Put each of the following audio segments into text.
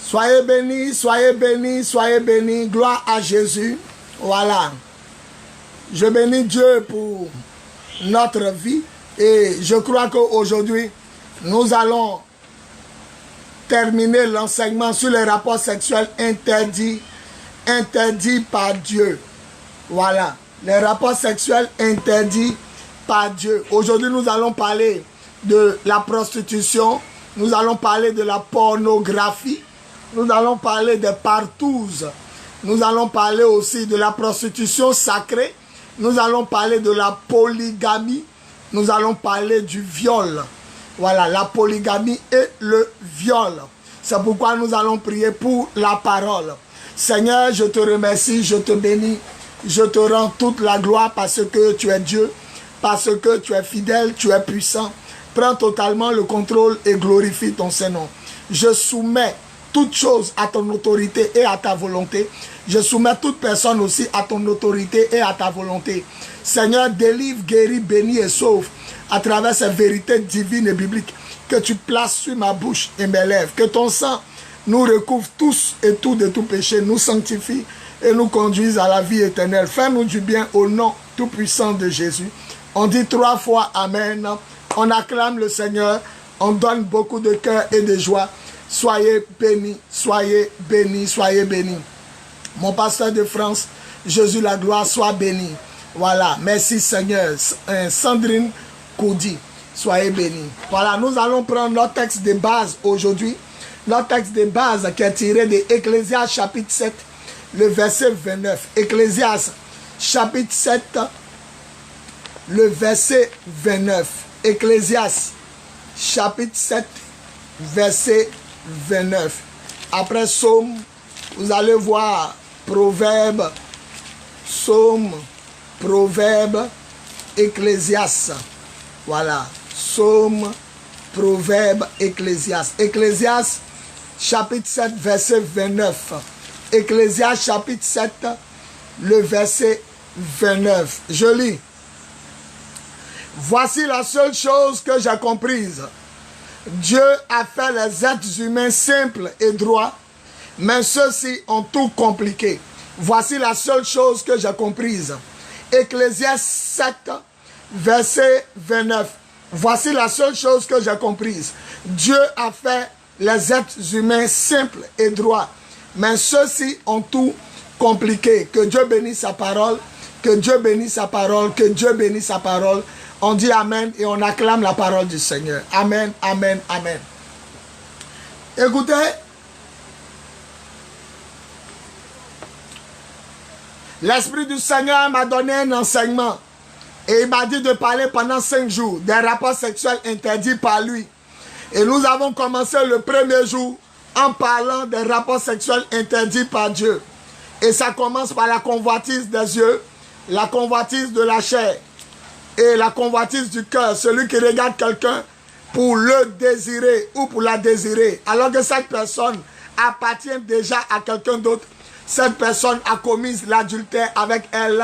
Soyez bénis, soyez bénis, soyez bénis. Gloire à Jésus. Voilà. Je bénis Dieu pour notre vie. Et je crois qu'aujourd'hui, nous allons terminer l'enseignement sur les rapports sexuels interdits par Dieu. Voilà. Les rapports sexuels interdits par Dieu. Aujourd'hui, nous allons parler de la prostitution. Nous allons parler de la pornographie. Nous allons parler des partouzes. Nous allons parler aussi de la prostitution sacrée. Nous allons parler de la polygamie. Nous allons parler du viol. Voilà, la polygamie et le viol. C'est pourquoi nous allons prier pour la parole. Seigneur, je te remercie, je te bénis. Je te rends toute la gloire parce que tu es Dieu, parce que tu es fidèle, tu es puissant. Prends totalement le contrôle et glorifie ton Saint-Nom. Je soumets toute chose à ton autorité et à ta volonté. Je soumets toute personne aussi à ton autorité et à ta volonté. Seigneur, délivre, guéris, bénis et sauve à travers ces vérités divines et bibliques que tu places sur ma bouche et mes lèvres. Que ton sang nous recouvre tous et tout de tout péché, nous sanctifie et nous conduise à la vie éternelle. Fais-nous du bien au nom tout-puissant de Jésus. On dit 3 fois Amen. On acclame le Seigneur. On donne beaucoup de cœur et de joie. Soyez bénis, soyez bénis, soyez bénis. Mon pasteur de France, Jésus la gloire, soit béni. Voilà, merci Seigneur. Sandrine Koudi, soyez bénis. Voilà, nous allons prendre notre texte de base aujourd'hui. Notre texte de base qui est tiré de Ecclésiaste chapitre 7, le verset 29. Ecclésiaste chapitre 7, le verset 29. Ecclésiaste chapitre 7, verset 29. Après Psaume, vous allez voir Proverbe, Psaume, Proverbe, Ecclésiaste. Voilà, Psaume, Proverbe, Ecclésiaste. Ecclésiaste chapitre 7, verset 29. Ecclésiaste chapitre 7, le verset 29. Je lis. Voici la seule chose que j'ai comprise. Dieu a fait les êtres humains simples et droits, mais ceux-ci ont tout compliqué. Voici la seule chose que j'ai comprise. Ecclésiaste 7, verset 29. Voici la seule chose que j'ai comprise. Dieu a fait les êtres humains simples et droits, mais ceux-ci ont tout compliqué. Que Dieu bénisse sa parole, que Dieu bénisse sa parole, que Dieu bénisse sa parole. On dit Amen et on acclame la parole du Seigneur. Amen, Amen, Amen. Écoutez, l'Esprit du Seigneur m'a donné un enseignement et il m'a dit de parler pendant 5 jours des rapports sexuels interdits par lui. Et nous avons commencé le premier jour en parlant des rapports sexuels interdits par Dieu. Et ça commence par la convoitise des yeux, la convoitise de la chair et la convoitise du cœur. Celui qui regarde quelqu'un pour le désirer ou pour la désirer, alors que cette personne appartient déjà à quelqu'un d'autre. Cette personne a commis l'adultère avec elle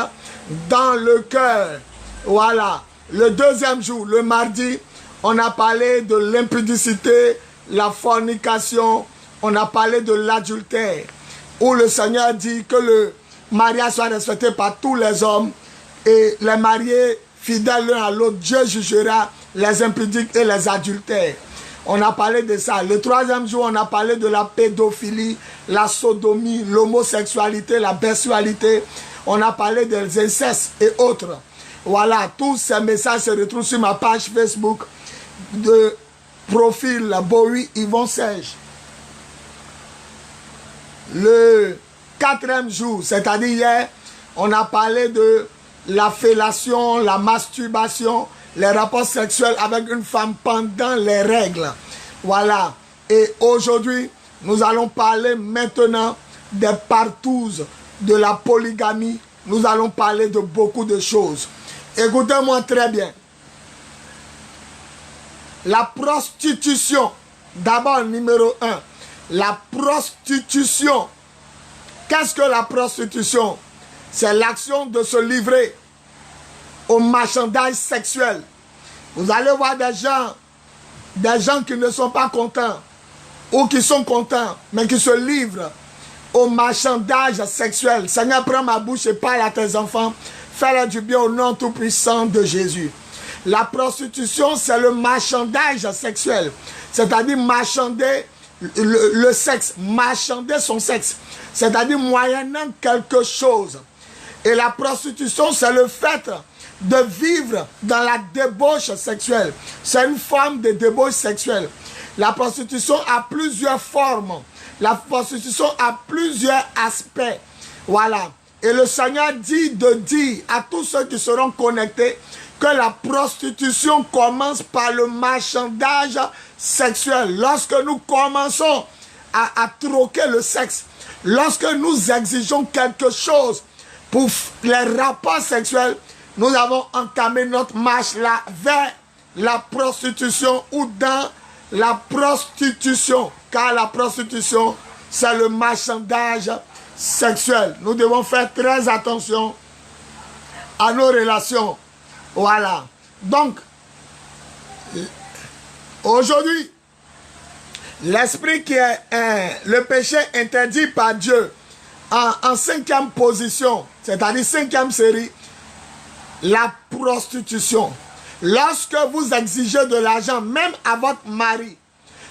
dans le cœur. Voilà. Le deuxième jour, le mardi, on a parlé de l'impudicité, la fornication, on a parlé de l'adultère, où le Seigneur dit que le mariage soit respecté par tous les hommes et les mariés fidèles l'un à l'autre, Dieu jugera les impudiques et les adultères. On a parlé de ça. Le troisième jour, on a parlé de la pédophilie, la sodomie, l'homosexualité, la bestialité. On a parlé des incestes et autres. Voilà, tous ces messages se retrouvent sur ma page Facebook de profil Bowie Yvon Serge. Le quatrième jour, c'est-à-dire hier, on a parlé de la fellation, la masturbation, les rapports sexuels avec une femme pendant les règles. Voilà. Et aujourd'hui, nous allons parler maintenant des partouzes, de la polygamie. Nous allons parler de beaucoup de choses. Écoutez-moi très bien. La prostitution, d'abord numéro 1. La prostitution. Qu'est-ce que la prostitution? C'est l'action de se livrer au marchandage sexuel. Vous allez voir des gens qui ne sont pas contents ou qui sont contents, mais qui se livrent au marchandage sexuel. Seigneur, prends ma bouche et parle à tes enfants. Fais-leur du bien au nom tout-puissant de Jésus. La prostitution, c'est le marchandage sexuel. C'est-à-dire marchander le sexe, marchander son sexe. C'est-à-dire moyennant quelque chose. Et la prostitution, c'est le fait de vivre dans la débauche sexuelle. C'est une forme de débauche sexuelle. La prostitution a plusieurs formes. La prostitution a plusieurs aspects. Voilà. Et le Seigneur dit de dire à tous ceux qui seront connectés que la prostitution commence par le marchandage sexuel. Lorsque nous commençons à troquer le sexe, lorsque nous exigeons quelque chose pour les rapports sexuels, nous avons entamé notre marche là vers la prostitution ou dans la prostitution. Car la prostitution, c'est le marchandage sexuel. Nous devons faire très attention à nos relations. Voilà. Donc, aujourd'hui, l'esprit qui est le péché interdit par Dieu en cinquième position, c'est-à-dire cinquième série, la prostitution. Lorsque vous exigez de l'argent, même à votre mari,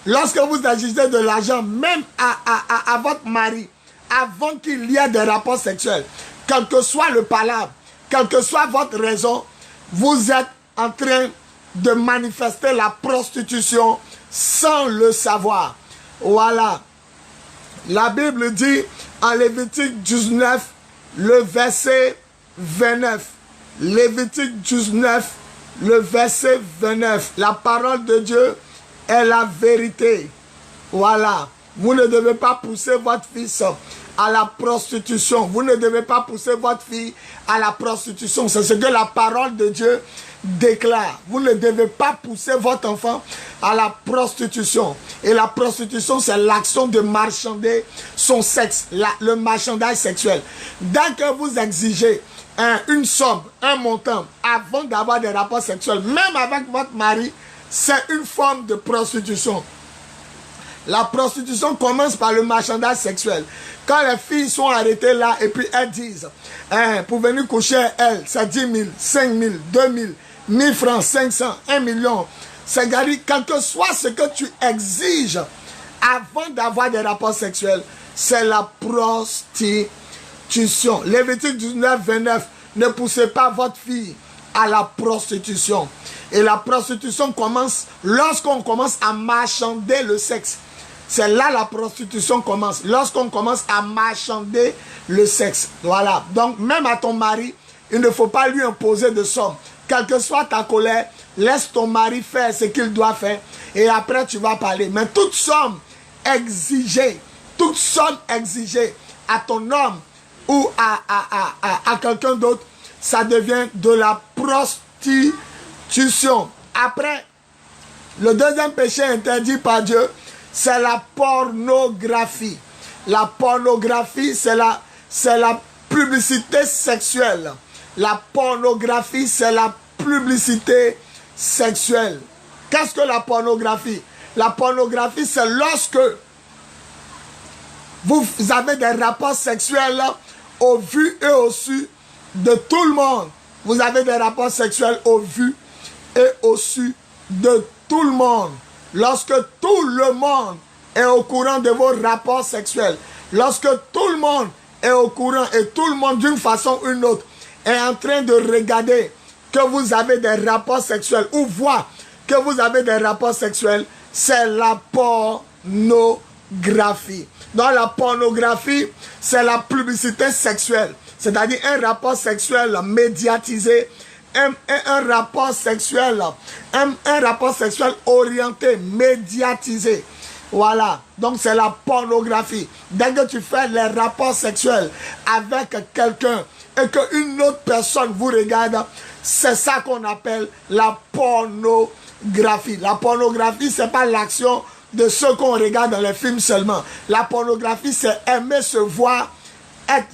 lorsque vous exigez de l'argent, même à votre mari, avant qu'il y ait des rapports sexuels, quel que soit le palabre, quelle que soit votre raison, vous êtes en train de manifester la prostitution sans le savoir. Voilà. La Bible dit en Lévitique 19, le verset 29. Lévitique 19, le verset 29. La parole de Dieu est la vérité. Voilà. Vous ne devez pas pousser votre fils à la prostitution. Vous ne devez pas pousser votre fille à la prostitution. C'est ce que la parole de Dieu déclare. Vous ne devez pas pousser votre enfant à la prostitution. Et la prostitution, c'est l'action de marchander son sexe, le marchandage sexuel. Dès que vous exigez une somme, un montant, avant d'avoir des rapports sexuels, même avec votre mari, c'est une forme de prostitution. La prostitution commence par le marchandage sexuel. Quand les filles sont arrêtées là et puis elles disent, pour venir coucher elles, c'est 10 000, 5 000, 2 000, 1000 francs, 500, 1 million. C'est gagné, quel que soit ce que tu exiges avant d'avoir des rapports sexuels, c'est la prostitution. Lévitique 19, 29, ne poussez pas votre fille à la prostitution. Et la prostitution commence lorsqu'on commence à marchander le sexe. C'est là la prostitution commence. Lorsqu'on commence à marchander le sexe. Voilà. Donc, même à ton mari, il ne faut pas lui imposer de somme. Quelle que soit ta colère, laisse ton mari faire ce qu'il doit faire. Et après, tu vas parler. Mais toute somme exigée à ton homme ou à quelqu'un d'autre, ça devient de la prostitution. Après, le deuxième péché interdit par Dieu, c'est la pornographie. La pornographie, c'est la publicité sexuelle. La pornographie, c'est la publicité sexuelle. Qu'est-ce que la pornographie? La pornographie, c'est lorsque vous avez des rapports sexuels au vu et au su de tout le monde. Vous avez des rapports sexuels au vu et au su de tout le monde. Lorsque tout le monde est au courant de vos rapports sexuels, lorsque tout le monde est au courant et tout le monde d'une façon ou d'une autre est en train de regarder que vous avez des rapports sexuels ou voit que vous avez des rapports sexuels, c'est la pornographie. Dans la pornographie, c'est la publicité sexuelle, c'est-à-dire un rapport sexuel médiatisé, un rapport sexuel orienté, médiatisé. Voilà, donc c'est la pornographie. Dès que tu fais les rapports sexuels avec quelqu'un et qu'une autre personne vous regarde, c'est ça qu'on appelle la pornographie. La pornographie, c'est pas l'action de ce qu'on regarde dans les films seulement. La pornographie, c'est aimer se voir être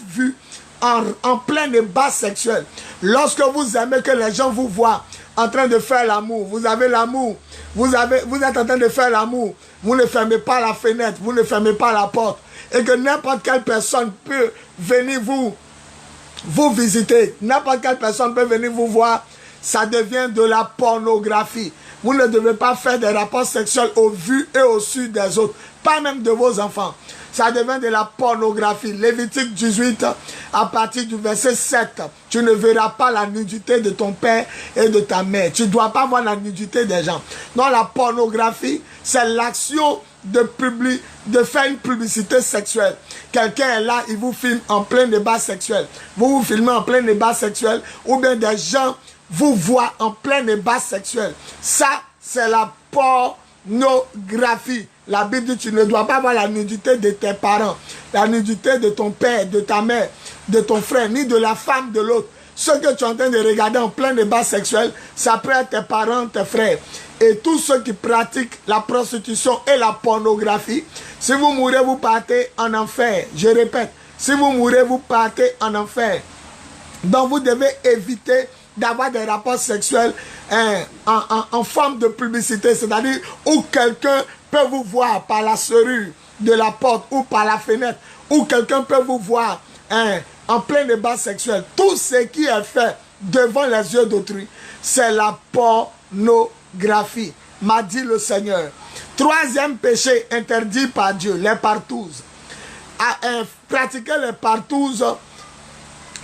vu en plein débat sexuel. Lorsque vous aimez que les gens vous voient en train de faire l'amour, vous avez l'amour vous êtes en train de faire l'amour, vous ne fermez pas la fenêtre, vous ne fermez pas la porte, et que n'importe quelle personne peut venir vous visiter, n'importe quelle personne peut venir vous voir, ça devient de la pornographie. Vous ne devez pas faire des rapports sexuels au vu et au su des autres, pas même de vos enfants. Ça devient de la pornographie. Lévitique 18, à partir du verset 7, tu ne verras pas la nudité de ton père et de ta mère. Tu ne dois pas voir la nudité des gens. Non, la pornographie, c'est l'action de faire une publicité sexuelle. Quelqu'un est là, il vous filme en plein débat sexuel. Vous vous filmez en plein débat sexuel, ou bien des gens vous voient en plein débat sexuel. Ça, c'est la pornographie. La Bible dit, tu ne dois pas voir la nudité de tes parents, la nudité de ton père, de ta mère, de ton frère, ni de la femme de l'autre. Ce que tu es en train de regarder en plein débat sexuel, ça peut être tes parents, tes frères. Et tous ceux qui pratiquent la prostitution et la pornographie, si vous mourrez, vous partez en enfer. Je répète, si vous mourrez, vous partez en enfer. Donc vous devez éviter d'avoir des rapports sexuels en forme de publicité, c'est-à-dire où quelqu'un peut vous voir par la serrure de la porte ou par la fenêtre, ou quelqu'un peut vous voir en plein débat sexuel. Tout ce qui est fait devant les yeux d'autrui, c'est la pornographie, m'a dit le Seigneur. Troisième péché interdit par Dieu, les partouzes. Pratiquer les partouzes,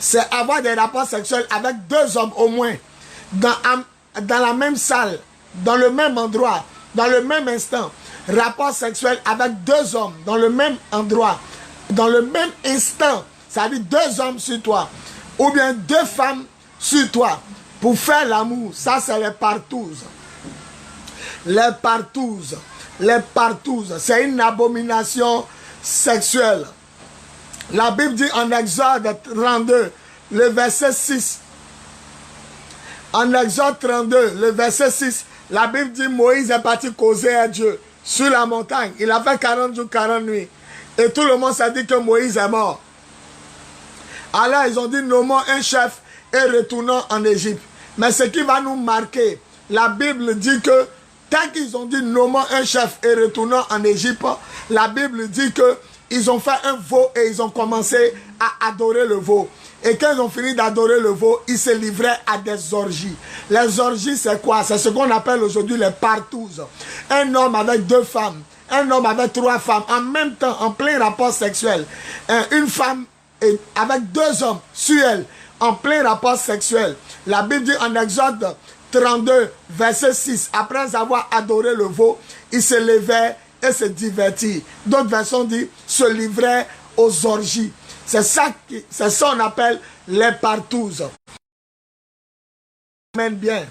c'est avoir des rapports sexuels avec deux hommes au moins, dans la même salle, dans le même endroit, dans le même instant. Rapport sexuel avec deux hommes, dans le même endroit, dans le même instant. Ça veut dire deux hommes sur toi, ou bien deux femmes sur toi, pour faire l'amour. Ça, c'est les partouzes. Les partouzes. Les partouzes, c'est une abomination sexuelle. La Bible dit en Exode 32, le verset 6. En Exode 32, le verset 6, la Bible dit Moïse est parti causer à Dieu sur la montagne. Il a fait 40 jours, 40 nuits. Et tout le monde s'est dit que Moïse est mort. Alors ils ont dit nommons un chef et retournons en Égypte. Mais ce qui va nous marquer, la Bible dit que tant qu'ils ont dit nommons un chef et retournons en Égypte, la Bible dit que ils ont fait un veau et ils ont commencé à adorer le veau. Et quand ils ont fini d'adorer le veau, ils se livraient à des orgies. Les orgies, c'est quoi? C'est ce qu'on appelle aujourd'hui les partouzes. Un homme avec deux femmes, un homme avec trois femmes, en même temps, en plein rapport sexuel. Une femme avec deux hommes sur elle, en plein rapport sexuel. La Bible dit en Exode 32, verset 6, après avoir adoré le veau, ils se levaient et se divertir. D'autres versions disent se livrer aux orgies. C'est ça qu'on appelle les partouzes. Amen bien.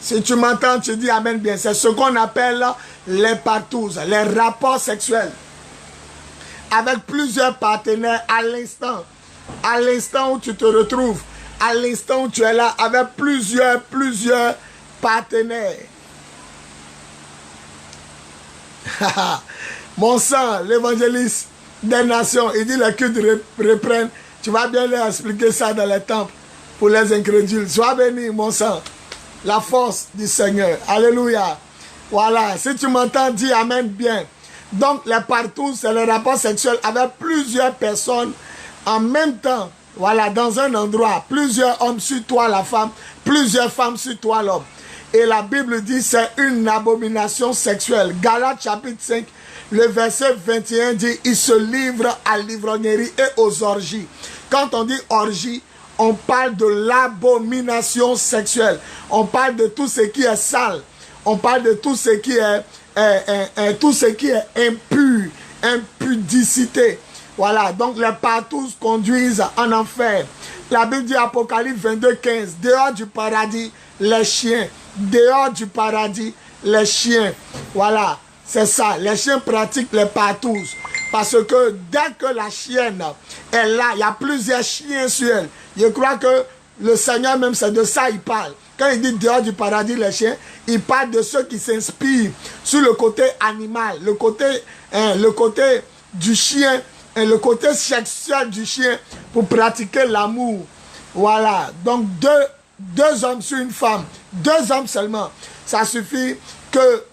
Si tu m'entends, tu dis amen bien. C'est ce qu'on appelle les partouzes, les rapports sexuels. Avec plusieurs partenaires à l'instant. À l'instant où tu te retrouves. À l'instant où tu es là avec plusieurs partenaires. Mon sang, l'évangéliste des nations, il dit les cultes reprennent. Tu vas bien leur expliquer ça dans les temples pour les incrédules. Sois béni, mon sang. La force du Seigneur. Alléluia. Voilà. Si tu m'entends, dis amen bien. Donc, les partouzes, c'est le rapport sexuel avec plusieurs personnes en même temps. Voilà, dans un endroit. Plusieurs hommes sur toi, la femme. Plusieurs femmes sur toi, l'homme. Et la Bible dit c'est une abomination sexuelle. Galates chapitre 5, le verset 21 dit il se livre à l'ivrognerie et aux orgies. Quand on dit orgie, on parle de l'abomination sexuelle. On parle de tout ce qui est sale. On parle de tout ce qui est impur, impudicité. Voilà, donc les partouzes conduisent en enfer. La Bible dit Apocalypse 22, 15, dehors du paradis, les chiens. Dehors du paradis, les chiens. Voilà, c'est ça. Les chiens pratiquent les partouzes. Parce que dès que la chienne est là, il y a plusieurs chiens sur elle. Je crois que le Seigneur même, c'est de ça il parle. Quand il dit dehors du paradis, les chiens, il parle de ceux qui s'inspirent sur le côté animal, le côté du chien, et le côté sexuel du chien pour pratiquer l'amour. Voilà, donc deux hommes sur une femme, deux hommes seulement, ça suffit que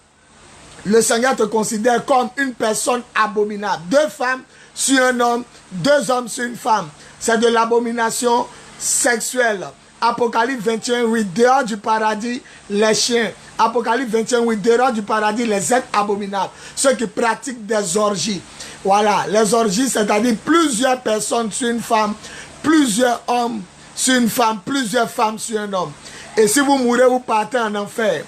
le Seigneur te considère comme une personne abominable. 2 femmes sur un homme, 2 hommes sur une femme. C'est de l'abomination sexuelle. Apocalypse 21, 8, dehors du paradis, les chiens. Apocalypse 21, 8, dehors du paradis, les êtres abominables. Ceux qui pratiquent des orgies. Voilà, les orgies, c'est-à-dire plusieurs personnes sur une femme, plusieurs hommes sur une femme, plusieurs femmes sur un homme. Et si vous mourrez, vous partez en enfer.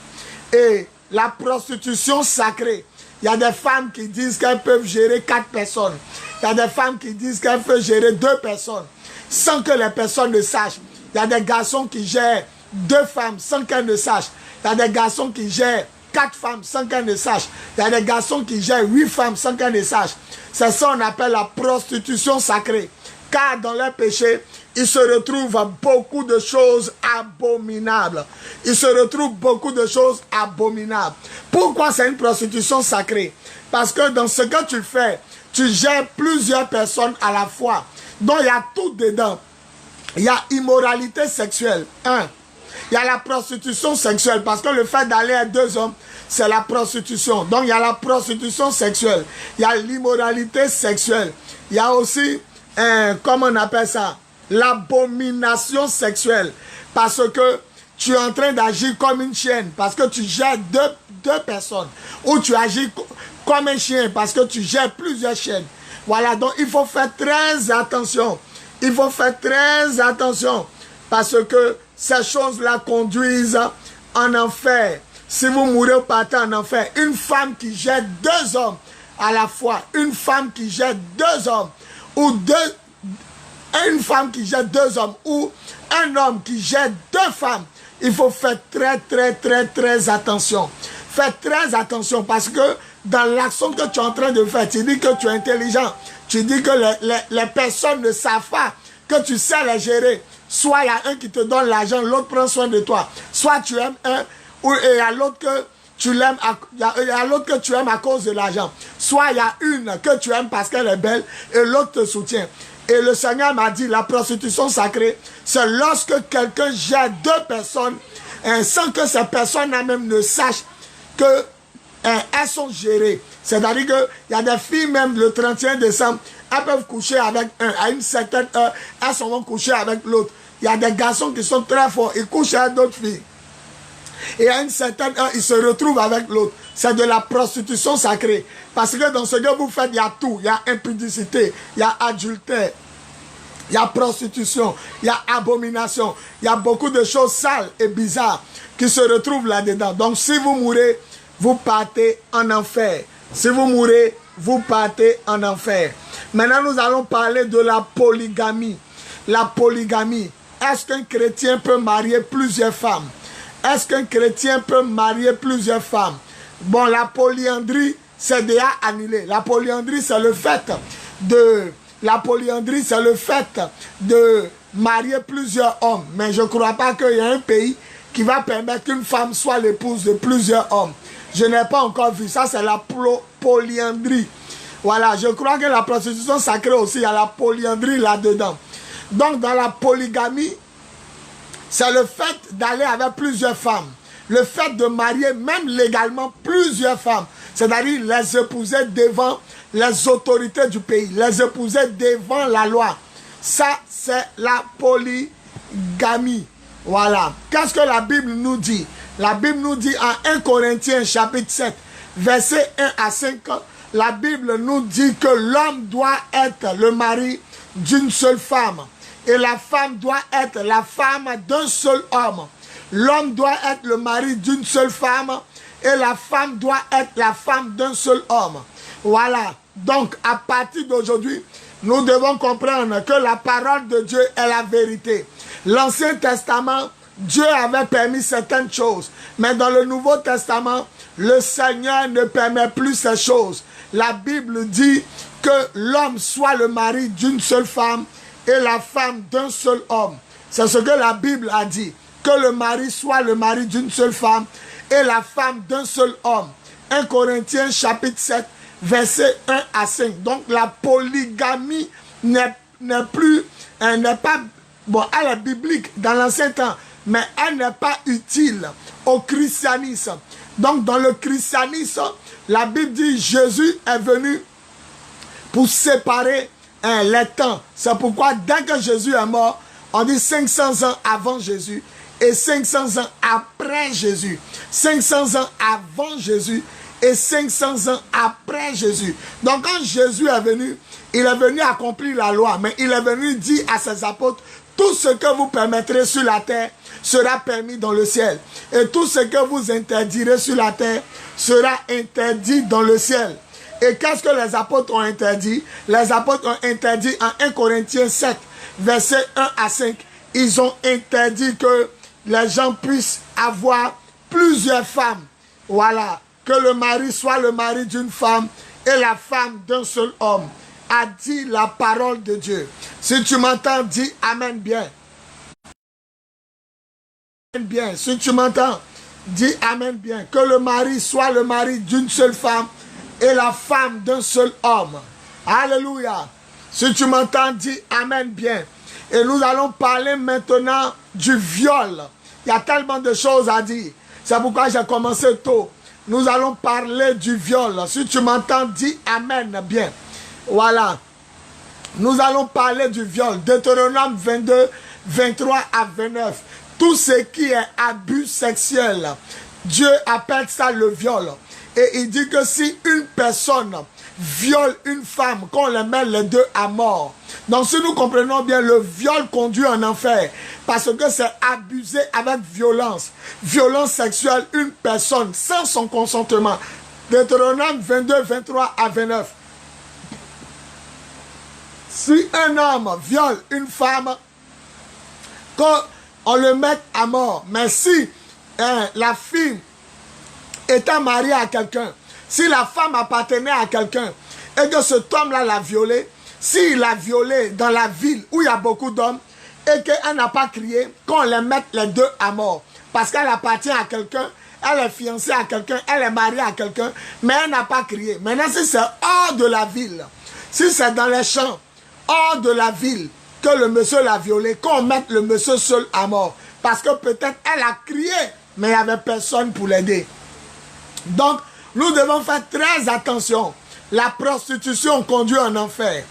Et la prostitution sacrée. Il y a des femmes qui disent qu'elles peuvent gérer 4 personnes. Il y a des femmes qui disent qu'elles peuvent gérer 2 personnes sans que les personnes ne sachent. Il y a des garçons qui gèrent 2 femmes sans qu'elles ne sachent. Il y a des garçons qui gèrent 4 femmes sans qu'elles ne sachent. Il y a des garçons qui gèrent 8 femmes sans qu'elles ne sachent. C'est ça qu'on appelle la prostitution sacrée. Car dans leur péché, il se retrouve beaucoup de choses abominables. Il se retrouve beaucoup de choses abominables. Pourquoi c'est une prostitution sacrée? Parce que dans ce que tu fais, tu gères plusieurs personnes à la fois. Donc il y a tout dedans. Il y a immoralité sexuelle. 1. Il y a la prostitution sexuelle. Parce que le fait d'aller à 2 hommes, c'est la prostitution. Donc il y a la prostitution sexuelle. Il y a l'immoralité sexuelle. Il y a aussi, comment on appelle ça? L'abomination sexuelle. Parce que tu es en train d'agir comme une chienne. Parce que tu gères deux personnes. Ou tu agis comme un chien. Parce que tu gères plusieurs chiennes. Voilà, donc il faut faire très attention. Il faut faire très attention. Parce que ces choses-là conduisent en enfer. Si vous mourrez, vous partez en enfer. Une femme qui gère 2 hommes à la fois. Une femme qui gère 2 hommes. Ou une femme qui gère 2 hommes. Ou un homme qui gère 2 femmes. Il faut faire très attention. Faites très attention parce que dans l'action que tu es en train de faire, tu dis que tu es intelligent. Tu dis que les personnes ne savent pas que tu sais les gérer. Soit il y a un qui te donne l'argent, l'autre prend soin de toi. Soit tu aimes un, ou il y a l'autre que tu l'aimes, il y a l'autre que tu aimes à cause de l'argent. Soit il y a une que tu aimes parce qu'elle est belle et l'autre te soutient. Et le Seigneur m'a dit, la prostitution sacrée, c'est lorsque quelqu'un gère 2 personnes sans que ces personnes-là même ne sachent que elles sont gérées. C'est-à-dire qu'il y a des filles même le 31 décembre, elles peuvent coucher avec un, à une certaine heure, elles vont coucher avec l'autre. Il y a des garçons qui sont très forts, ils couchent avec d'autres filles. Et à une certaine heure, ils se retrouvent avec l'autre. C'est de la prostitution sacrée. Parce que dans ce que vous faites, il y a tout. Il y a impudicité, il y a adultère, il y a prostitution, il y a abomination. Il y a beaucoup de choses sales et bizarres qui se retrouvent là-dedans. Donc si vous mourrez, vous partez en enfer. Si vous mourrez, vous partez en enfer. Maintenant, nous allons parler de la polygamie. La polygamie. Est-ce qu'un chrétien peut marier plusieurs femmes? Est-ce qu'un chrétien peut marier plusieurs femmes? Bon, la polyandrie, c'est déjà annulé. La polyandrie, c'est le fait de... La polyandrie, c'est le fait de marier plusieurs hommes. Mais je ne crois pas qu'il y ait un pays qui va permettre qu'une femme soit l'épouse de plusieurs hommes. Je n'ai pas encore vu. Ça, c'est la polyandrie. Voilà, je crois que la prostitution sacrée aussi, il y a la polyandrie là-dedans. Donc, dans la polygamie, c'est le fait d'aller avec plusieurs femmes. Le fait de marier même légalement plusieurs femmes. C'est-à-dire les épouser devant les autorités du pays. Les épouser devant la loi. Ça, c'est la polygamie. Voilà. Qu'est-ce que la Bible nous dit? La Bible nous dit en 1 Corinthiens chapitre 7, verset 1 à 5, la Bible nous dit que l'homme doit être le mari d'une seule femme. Et la femme doit être la femme d'un seul homme. L'homme doit être le mari d'une seule femme. Et la femme doit être la femme d'un seul homme. Voilà. Donc, à partir d'aujourd'hui, nous devons comprendre que la parole de Dieu est la vérité. L'Ancien Testament, Dieu avait permis certaines choses. Mais dans le Nouveau Testament, le Seigneur ne permet plus ces choses. La Bible dit que l'homme soit le mari d'une seule femme et la femme d'un seul homme. C'est ce que la Bible a dit. Que le mari soit le mari d'une seule femme et la femme d'un seul homme. 1 Corinthiens chapitre 7, verset 1 à 5. Donc la polygamie n'est pas, bon, elle est biblique dans l'ancien temps, mais elle n'est pas utile au christianisme. Donc dans le christianisme, la Bible dit Jésus est venu pour séparer les temps. C'est pourquoi dès que Jésus est mort, on dit 500 ans avant Jésus et 500 ans après Jésus. 500 ans avant Jésus et 500 ans après Jésus. Donc quand Jésus est venu, il est venu accomplir la loi, mais il est venu dire à ses apôtres, tout ce que vous permettrez sur la terre sera permis dans le ciel. Et tout ce que vous interdirez sur la terre sera interdit dans le ciel. Et qu'est-ce que les apôtres ont interdit? Les apôtres ont interdit en 1 Corinthiens 7, versets 1 à 5. Ils ont interdit que les gens puissent avoir plusieurs femmes. Voilà. Que le mari soit le mari d'une femme et la femme d'un seul homme. A dit la parole de Dieu. Si tu m'entends, dis Amen bien. Bien. Si tu m'entends, dis Amen bien. Que le mari soit le mari d'une seule femme et la femme d'un seul homme. Alléluia. Si tu m'entends, dis Amen bien. Et nous allons parler maintenant du viol. Il y a tellement de choses à dire. C'est pourquoi j'ai commencé tôt. Nous allons parler du viol. Si tu m'entends, dis Amen bien. Voilà. Nous allons parler du viol. Deutéronome 22, 23 à 29. Tout ce qui est abus sexuel, Dieu appelle ça le viol. Et il dit que si une personne viole une femme, qu'on les met les deux à mort. Donc si nous comprenons bien, le viol conduit en enfer. Parce que c'est abuser avec violence. Violence sexuelle, une personne sans son consentement. Deutéronome 22, 23 à 29. Si un homme viole une femme, qu'on le mette à mort. Mais si la fille étant mariée à quelqu'un, si la femme appartenait à quelqu'un et que cet homme-là l'a violée, s'il l'a violée dans la ville où il y a beaucoup d'hommes et qu'elle n'a pas crié, qu'on les mette les deux à mort. Parce qu'elle appartient à quelqu'un, elle est fiancée à quelqu'un, elle est mariée à quelqu'un, mais elle n'a pas crié. Maintenant, si c'est hors de la ville, si c'est dans les champs, hors de la ville, que le monsieur l'a violée, qu'on mette le monsieur seul à mort. Parce que peut-être elle a crié, mais il n'y avait personne pour l'aider. Donc, nous devons faire très attention. La prostitution conduit en enfer.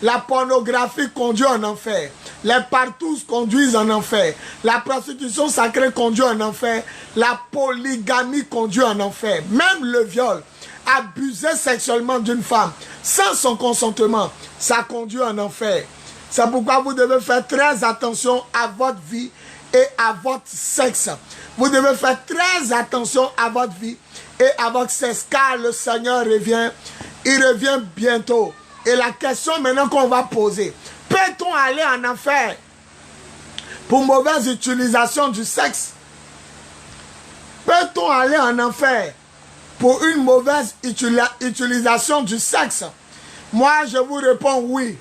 La pornographie conduit en enfer. Les partous conduisent en enfer. La prostitution sacrée conduit en enfer. La polygamie conduit en enfer. Même le viol, abuser sexuellement d'une femme sans son consentement, ça conduit en enfer. C'est pourquoi vous devez faire très attention à votre vie et à votre sexe. Vous devez faire très attention à votre vie et à votre sexe, car le Seigneur revient. Il revient bientôt. Et la question maintenant qu'on va poser, peut-on aller en enfer pour mauvaise utilisation du sexe? Peut-on aller en enfer pour une mauvaise utilisation du sexe? Moi, je vous réponds oui.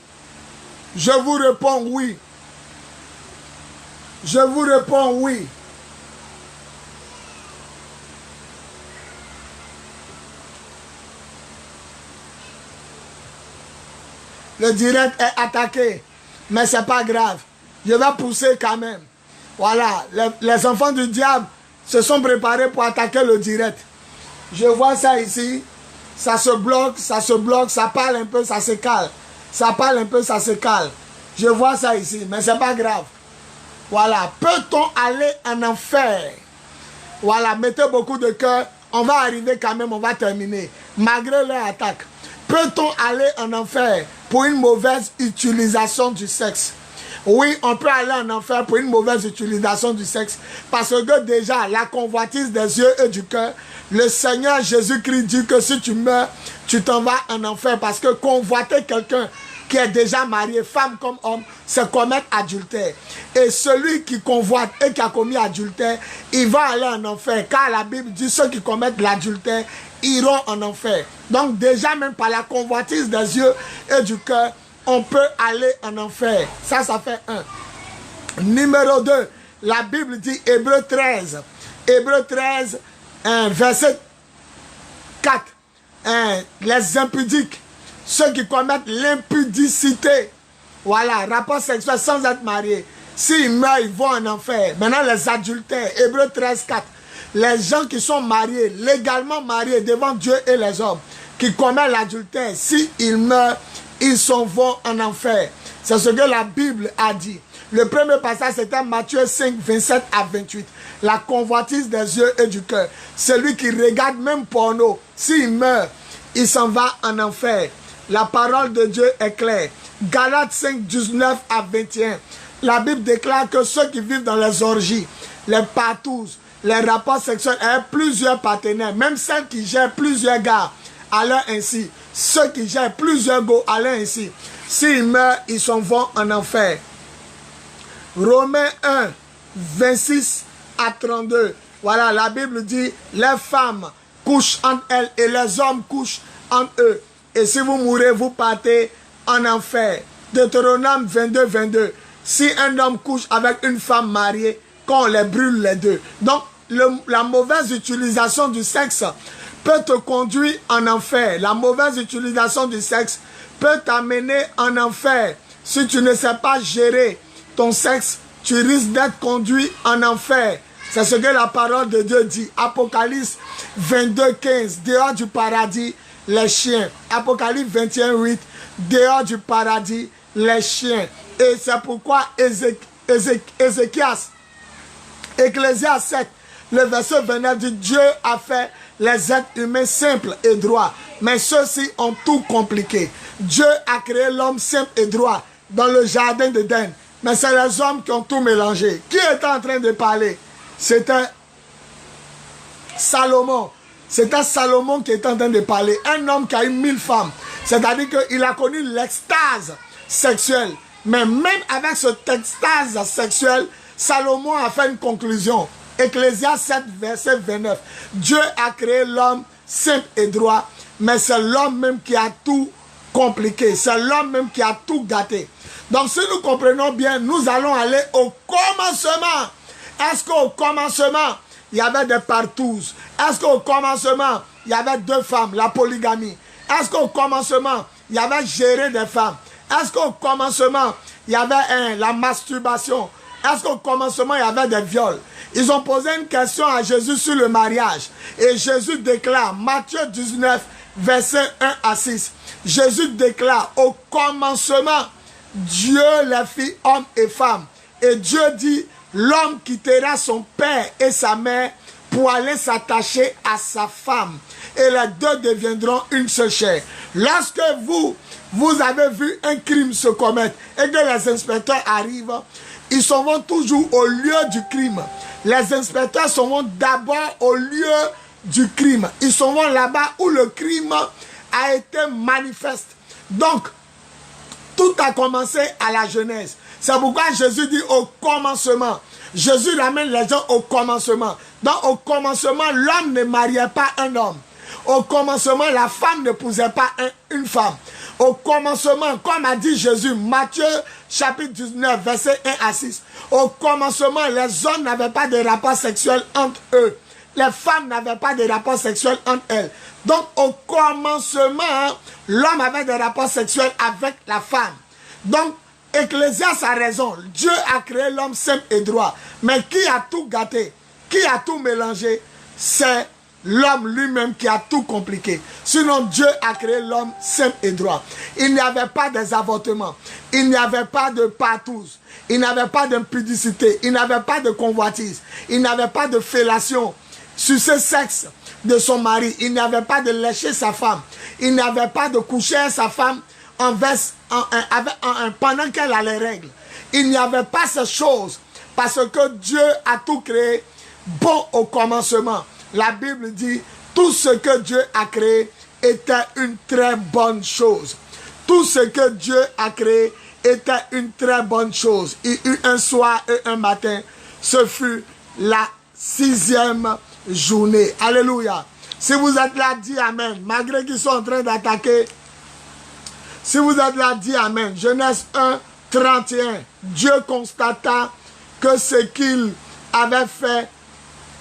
Je vous réponds oui. Je vous réponds oui. Le direct est attaqué, mais c'est pas grave. Je vais pousser quand même. Voilà, les enfants du diable se sont préparés pour attaquer le direct. Je vois ça ici. Ça se bloque, ça parle un peu, ça se calme. Ça parle un peu, ça se calme. Je vois ça ici, mais c'est pas grave. Voilà, peut-on aller en enfer? Voilà, mettez beaucoup de cœur. On va arriver quand même, on va terminer. Malgré leur attaque. Peut-on aller en enfer pour une mauvaise utilisation du sexe? Oui, on peut aller en enfer pour une mauvaise utilisation du sexe. Parce que déjà, la convoitise des yeux et du cœur, le Seigneur Jésus-Christ dit que si tu meurs, tu t'en vas en enfer. Parce que convoiter quelqu'un qui est déjà marié, femme comme homme, c'est commettre adultère. Et celui qui convoite et qui a commis adultère, il va aller en enfer. Car la Bible dit ceux qui commettent l'adultère iront en enfer. Donc déjà même par la convoitise des yeux et du cœur, on peut aller en enfer. Ça fait 1. Numéro 2, la Bible dit Hébreux 13. Hébreux 13, verset 4. Les impudiques, ceux qui commettent l'impudicité, voilà, rapport sexuel sans être mariés, s'ils meurent, ils vont en enfer. Maintenant, les adultères, Hébreux 13, 4. les gens qui sont mariés, légalement mariés devant Dieu et les hommes, qui commettent l'adultère, s'ils meurent, ils s'en vont en enfer. C'est ce que la Bible a dit. Le premier passage, c'était Matthieu 5, 27 à 28. La convoitise des yeux et du cœur. Celui qui regarde même porno, s'il meurt, il s'en va en enfer. La parole de Dieu est claire. Galates 5, 19 à 21. La Bible déclare que ceux qui vivent dans les orgies, les patous, les rapports sexuels avec plusieurs partenaires, même celles qui gèrent plusieurs gars, alors ainsi. Ceux qui gèrent plusieurs go, alors ainsi. S'ils meurent, ils s'en vont en enfer. Romains 1, 26 à 32. Voilà, la Bible dit, les femmes couchent entre elles et les hommes couchent entre eux. Et si vous mourrez, vous partez en enfer. Deutéronome 22, 22. Si un homme couche avec une femme mariée, qu'on les brûle les deux. Donc, la mauvaise utilisation du sexe peut te conduire en enfer. La mauvaise utilisation du sexe peut t'amener en enfer. Si tu ne sais pas gérer ton sexe, tu risques d'être conduit en enfer. C'est ce que la parole de Dieu dit. Apocalypse 22, 15. Dehors du paradis, les chiens. Apocalypse 21, 8. Dehors du paradis, les chiens. Et c'est pourquoi Ecclésias 7, le verset 29 dit, Dieu a fait les êtres humains simples et droits, mais ceux-ci ont tout compliqué. Dieu a créé l'homme simple et droit dans le jardin d'Éden, mais c'est les hommes qui ont tout mélangé. Qui était en train de parler? C'était Salomon. C'était Salomon qui était en train de parler. Un homme qui a eu 1000 femmes. C'est-à-dire qu'il a connu l'extase sexuelle. Mais même avec cette extase sexuelle, Salomon a fait une conclusion. Ecclésias 7, verset 29. Dieu a créé l'homme simple et droit, mais c'est l'homme même qui a tout compliqué. C'est l'homme même qui a tout gâté. Donc si nous comprenons bien, nous allons aller au commencement. Est-ce qu'au commencement, il y avait des partous? Est-ce qu'au commencement, il y avait 2 femmes, la polygamie? Est-ce qu'au commencement, il y avait géré des femmes? Est-ce qu'au commencement, il y avait la masturbation? Est-ce qu'au commencement, il y avait des viols? Ils ont posé une question à Jésus sur le mariage. Et Jésus déclare, Matthieu 19, verset 1 à 6. Jésus déclare, au commencement, Dieu les fit hommes et femmes. Et Dieu dit, l'homme quittera son père et sa mère pour aller s'attacher à sa femme. Et les deux deviendront une seule chair. Lorsque vous avez vu un crime se commettre et que les inspecteurs arrivent, ils s'en vont toujours au lieu du crime. Les inspecteurs s'en vont d'abord au lieu du crime. Ils s'en vont là-bas où le crime a été manifeste. Donc, tout a commencé à la Genèse. C'est pourquoi Jésus dit au commencement. Jésus ramène les gens au commencement. Donc, au commencement, l'homme ne mariait pas un homme. Au commencement, la femme n'épousait pas une femme. Au commencement, comme a dit Jésus, Matthieu chapitre 19, verset 1 à 6. Au commencement, les hommes n'avaient pas de rapport sexuel entre eux. Les femmes n'avaient pas de rapport sexuel entre elles. Donc, au commencement, l'homme avait des rapports sexuels avec la femme. Donc, Ecclésias a raison. Dieu a créé l'homme simple et droit. Mais qui a tout gâté? Qui a tout mélangé? C'est l'homme lui-même qui a tout compliqué. Sinon, Dieu a créé l'homme simple et droit. Il n'y avait pas des avortements. Il n'y avait pas de partous. Il n'y avait pas d'impudicité. Il n'y avait pas de convoitise. Il n'y avait pas de fellation sur ce sexe de son mari. Il n'y avait pas de lécher sa femme. Il n'y avait pas de coucher avec sa femme pendant qu'elle a les règles. Il n'y avait pas ces choses parce que Dieu a tout créé bon au commencement. La Bible dit, tout ce que Dieu a créé était une très bonne chose. Tout ce que Dieu a créé était une très bonne chose. Il y eut un soir et un matin. Ce fut la 6e journée. Alléluia. Si vous êtes là, dis Amen. Malgré qu'ils sont en train d'attaquer. Si vous êtes là, dis Amen. Genèse 1, 31. Dieu constata que ce qu'il avait fait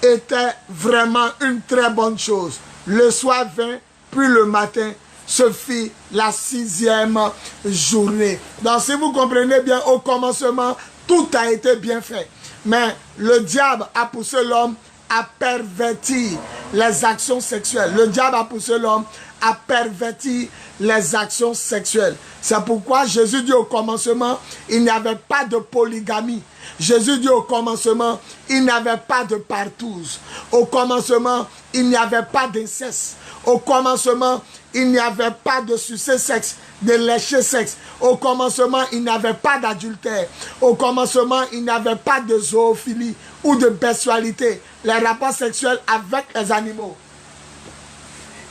était vraiment une très bonne chose. Le soir vint, puis le matin, ce fit la 6e journée. Donc si vous comprenez bien, au commencement, tout a été bien fait. Mais le diable a poussé l'homme à pervertir les actions sexuelles. Le diable a poussé l'homme à pervertir les actions sexuelles. C'est pourquoi Jésus dit au commencement, il n'y avait pas de polygamie. Jésus dit au commencement, il n'y avait pas de partouze. Au commencement, il n'y avait pas d'inceste. Au commencement, il n'y avait pas de sucer sexe, de lécher sexe. Au commencement, il n'y avait pas d'adultère. Au commencement, il n'y avait pas de zoophilie ou de bestialité, les rapports sexuels avec les animaux.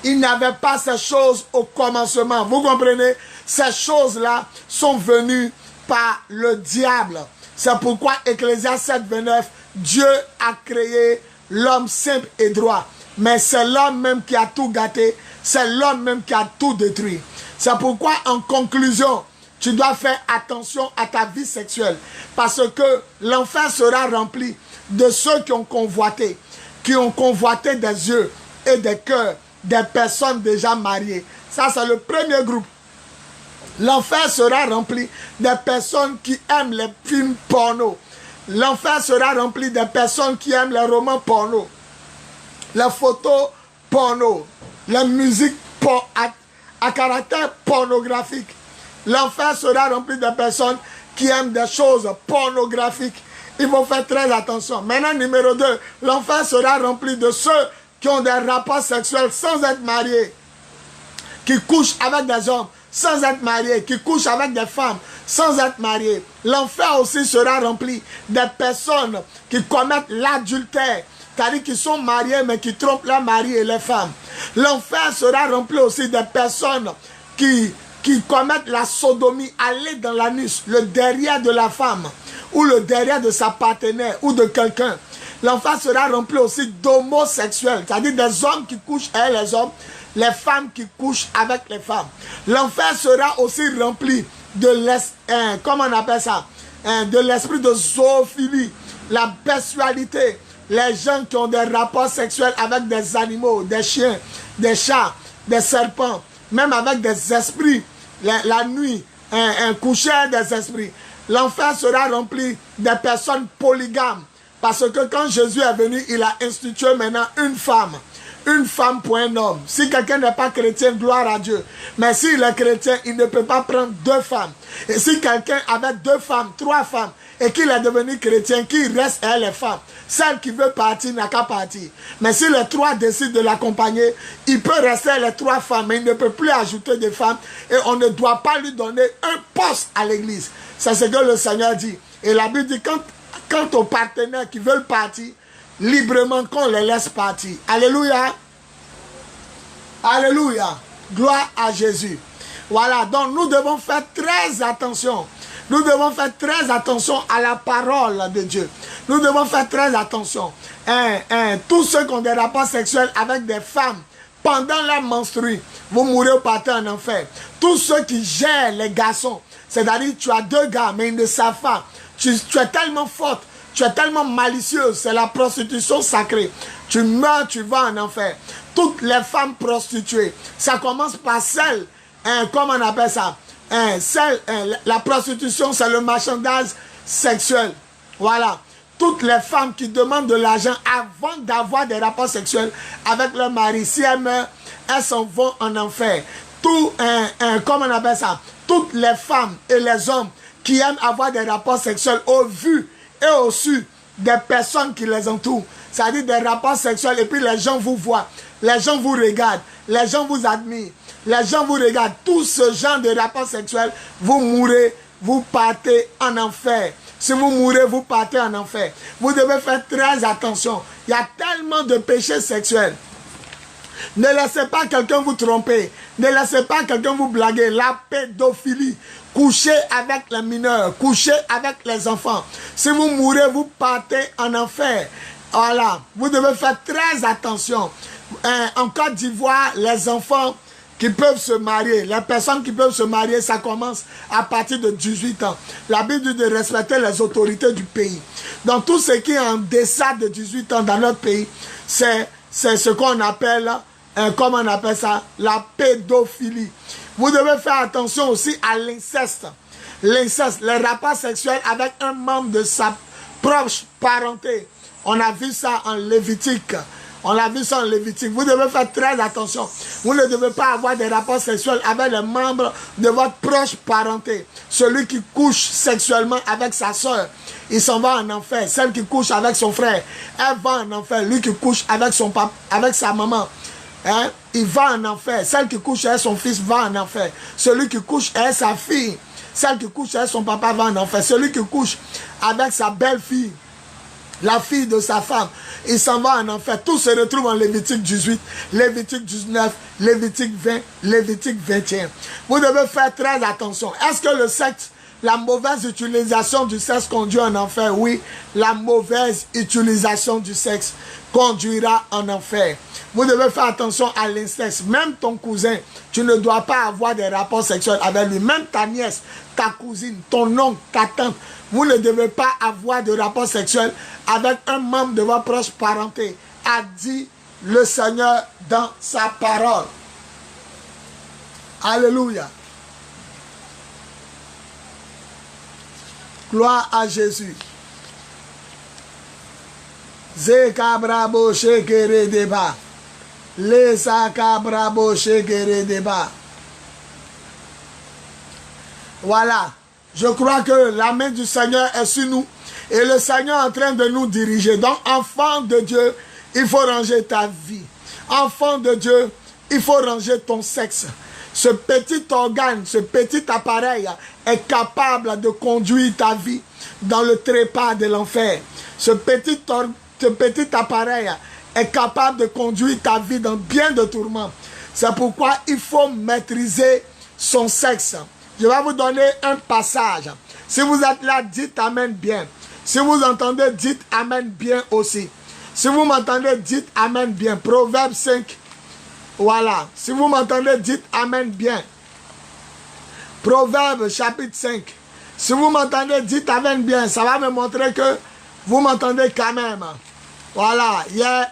Il n'y avait pas ces choses au commencement. Vous comprenez? Ces choses-là sont venues par le diable. C'est pourquoi Ecclésiaste 7, 29, Dieu a créé l'homme simple et droit. Mais c'est l'homme même qui a tout gâté. C'est l'homme même qui a tout détruit. C'est pourquoi, en conclusion, tu dois faire attention à ta vie sexuelle. Parce que l'enfer sera rempli de ceux qui ont convoité des yeux et des cœurs des personnes déjà mariées. Ça, c'est le premier groupe. L'enfer sera rempli des personnes qui aiment les films porno. L'enfer sera rempli des personnes qui aiment les romans porno, les photos porno, la musique à caractère pornographique. L'enfer sera rempli de personnes qui aiment des choses pornographiques. Il faut faire très attention. Maintenant, numéro 2, l'enfer sera rempli de ceux qui ont des rapports sexuels sans être mariés, qui couchent avec des hommes sans être mariés, qui couchent avec des femmes sans être mariés. L'enfer aussi sera rempli des personnes qui commettent l'adultère, c'est-à-dire qui sont mariés mais qui trompent leurs maris et les femmes. L'enfer sera rempli aussi des personnes qui commettent la sodomie, aller dans l'anus, le derrière de la femme, ou le derrière de sa partenaire, ou de quelqu'un. L'enfer sera rempli aussi d'homosexuels, c'est-à-dire des hommes qui couchent avec les hommes, les femmes qui couchent avec les femmes. L'enfer sera aussi rempli de l'esprit de zoophilie, la bestialité, les gens qui ont des rapports sexuels avec des animaux, des chiens, des chats, des serpents, même avec des esprits, la nuit, coucher des esprits. L'enfer sera rempli des personnes polygames. Parce que quand Jésus est venu, il a institué maintenant une femme pour un homme. Si quelqu'un n'est pas chrétien, gloire à Dieu. Mais s'il est chrétien, il ne peut pas prendre 2 femmes. Et si quelqu'un avait 2 femmes, 3 femmes, et qu'il est devenu chrétien, qu'il reste à les femmes, celle qui veut partir n'a qu'à partir. Mais si les 3 décident de l'accompagner, il peut rester à les 3 femmes, mais il ne peut plus ajouter des femmes. Et on ne doit pas lui donner un poste à l'église. C'est ce que le Seigneur dit. Et la Bible dit, quant aux partenaires qui veulent partir, librement qu'on les laisse partir. Alléluia. Alléluia. Gloire à Jésus. Voilà, donc nous devons faire très attention. Nous devons faire très attention à la parole de Dieu. Nous devons faire très attention. Tous ceux qui ont des rapports sexuels avec des femmes pendant leur menstrue, vous mourrez au partez en enfer. Tous ceux qui gèrent les garçons, c'est-à-dire tu as 2 gars, mais ils ne savent pas. Tu es tellement forte, tu es tellement malicieuse, c'est la prostitution sacrée. Tu meurs, tu vas en enfer. Toutes les femmes prostituées, ça commence par celle, comment on appelle ça, la prostitution, c'est le marchandage sexuel. Voilà. Toutes les femmes qui demandent de l'argent avant d'avoir des rapports sexuels avec leur mari, si elles meurent, elles s'en vont en enfer. Comment on appelle ça, toutes les femmes et les hommes qui aiment avoir des rapports sexuels au vu et au su des personnes qui les entourent. C'est-à-dire des rapports sexuels et puis les gens vous voient, les gens vous regardent, les gens vous admirent, les gens vous regardent. Tout ce genre de rapports sexuels, vous mourrez, vous partez en enfer. Si vous mourrez, vous partez en enfer. Vous devez faire très attention. Il y a tellement de péchés sexuels. Ne laissez pas quelqu'un vous tromper. Ne laissez pas quelqu'un vous blaguer. La pédophilie. Couchez avec les mineurs. Couchez avec les enfants. Si vous mourrez, vous partez en enfer. Voilà. Vous devez faire très attention. En Côte d'Ivoire, les enfants qui peuvent se marier, les personnes qui peuvent se marier, ça commence à partir de 18 ans. La Bible dit de respecter les autorités du pays. Donc tout ce qui est en deçà de 18 ans dans notre pays, c'est ce qu'on appelle, comment on appelle ça, la pédophilie. Vous devez faire attention aussi à l'inceste. L'inceste, les rapports sexuels avec un membre de sa proche parenté On a vu ça en Lévitique. On a vu ça en Lévitique. Vous devez faire très attention. Vous ne devez pas avoir des rapports sexuels avec les membres de votre proche parenté. Celui qui couche sexuellement avec sa soeur, il s'en va en enfer. Celle qui couche avec son frère, elle va en enfer. Lui qui couche avec son papa, avec sa maman, hein, il va en enfer. Celle qui couche avec son fils va en enfer. Celui qui couche avec sa fille, celle qui couche avec son papa va en enfer. Celui qui couche avec sa belle-fille, la fille de sa femme, il s'en va en enfer. Tout se retrouve en Lévitique 18, Lévitique 19, Lévitique 20, Lévitique 21. Vous devez faire très attention. Est-ce que le sexe, la mauvaise utilisation du sexe conduit en enfer? Oui, la mauvaise utilisation du sexe conduira en enfer. Vous devez faire attention à l'inceste. Même ton cousin, tu ne dois pas avoir des rapports sexuels avec lui. Même ta nièce, ta cousine, ton oncle, ta tante, vous ne devez pas avoir de rapports sexuels avec un membre de votre proche parenté, a dit le Seigneur dans sa parole. Alléluia. Gloire à Jésus. Zeka brabo shekere deba. Lesaka brabo shekere deba. Voilà. Je crois que la main du Seigneur est sur nous. Et le Seigneur est en train de nous diriger. Donc, enfant de Dieu, il faut ranger ta vie. Enfant de Dieu, il faut ranger ton sexe. Ce petit organe, ce petit appareil est capable de conduire ta vie dans le trépas de l'enfer. Ce petit appareil est capable de conduire ta vie dans bien de tourments. C'est pourquoi il faut maîtriser son sexe. Je vais vous donner un passage. Si vous êtes là, dites Amen bien. Si vous entendez, dites Amen bien aussi. Si vous m'entendez, dites Amen bien. Proverbe 5. Voilà. Si vous m'entendez, dites Amen bien. Proverbe chapitre 5. Si vous m'entendez, dites Amen bien. Ça va me montrer que vous m'entendez quand même. Voilà. Hier,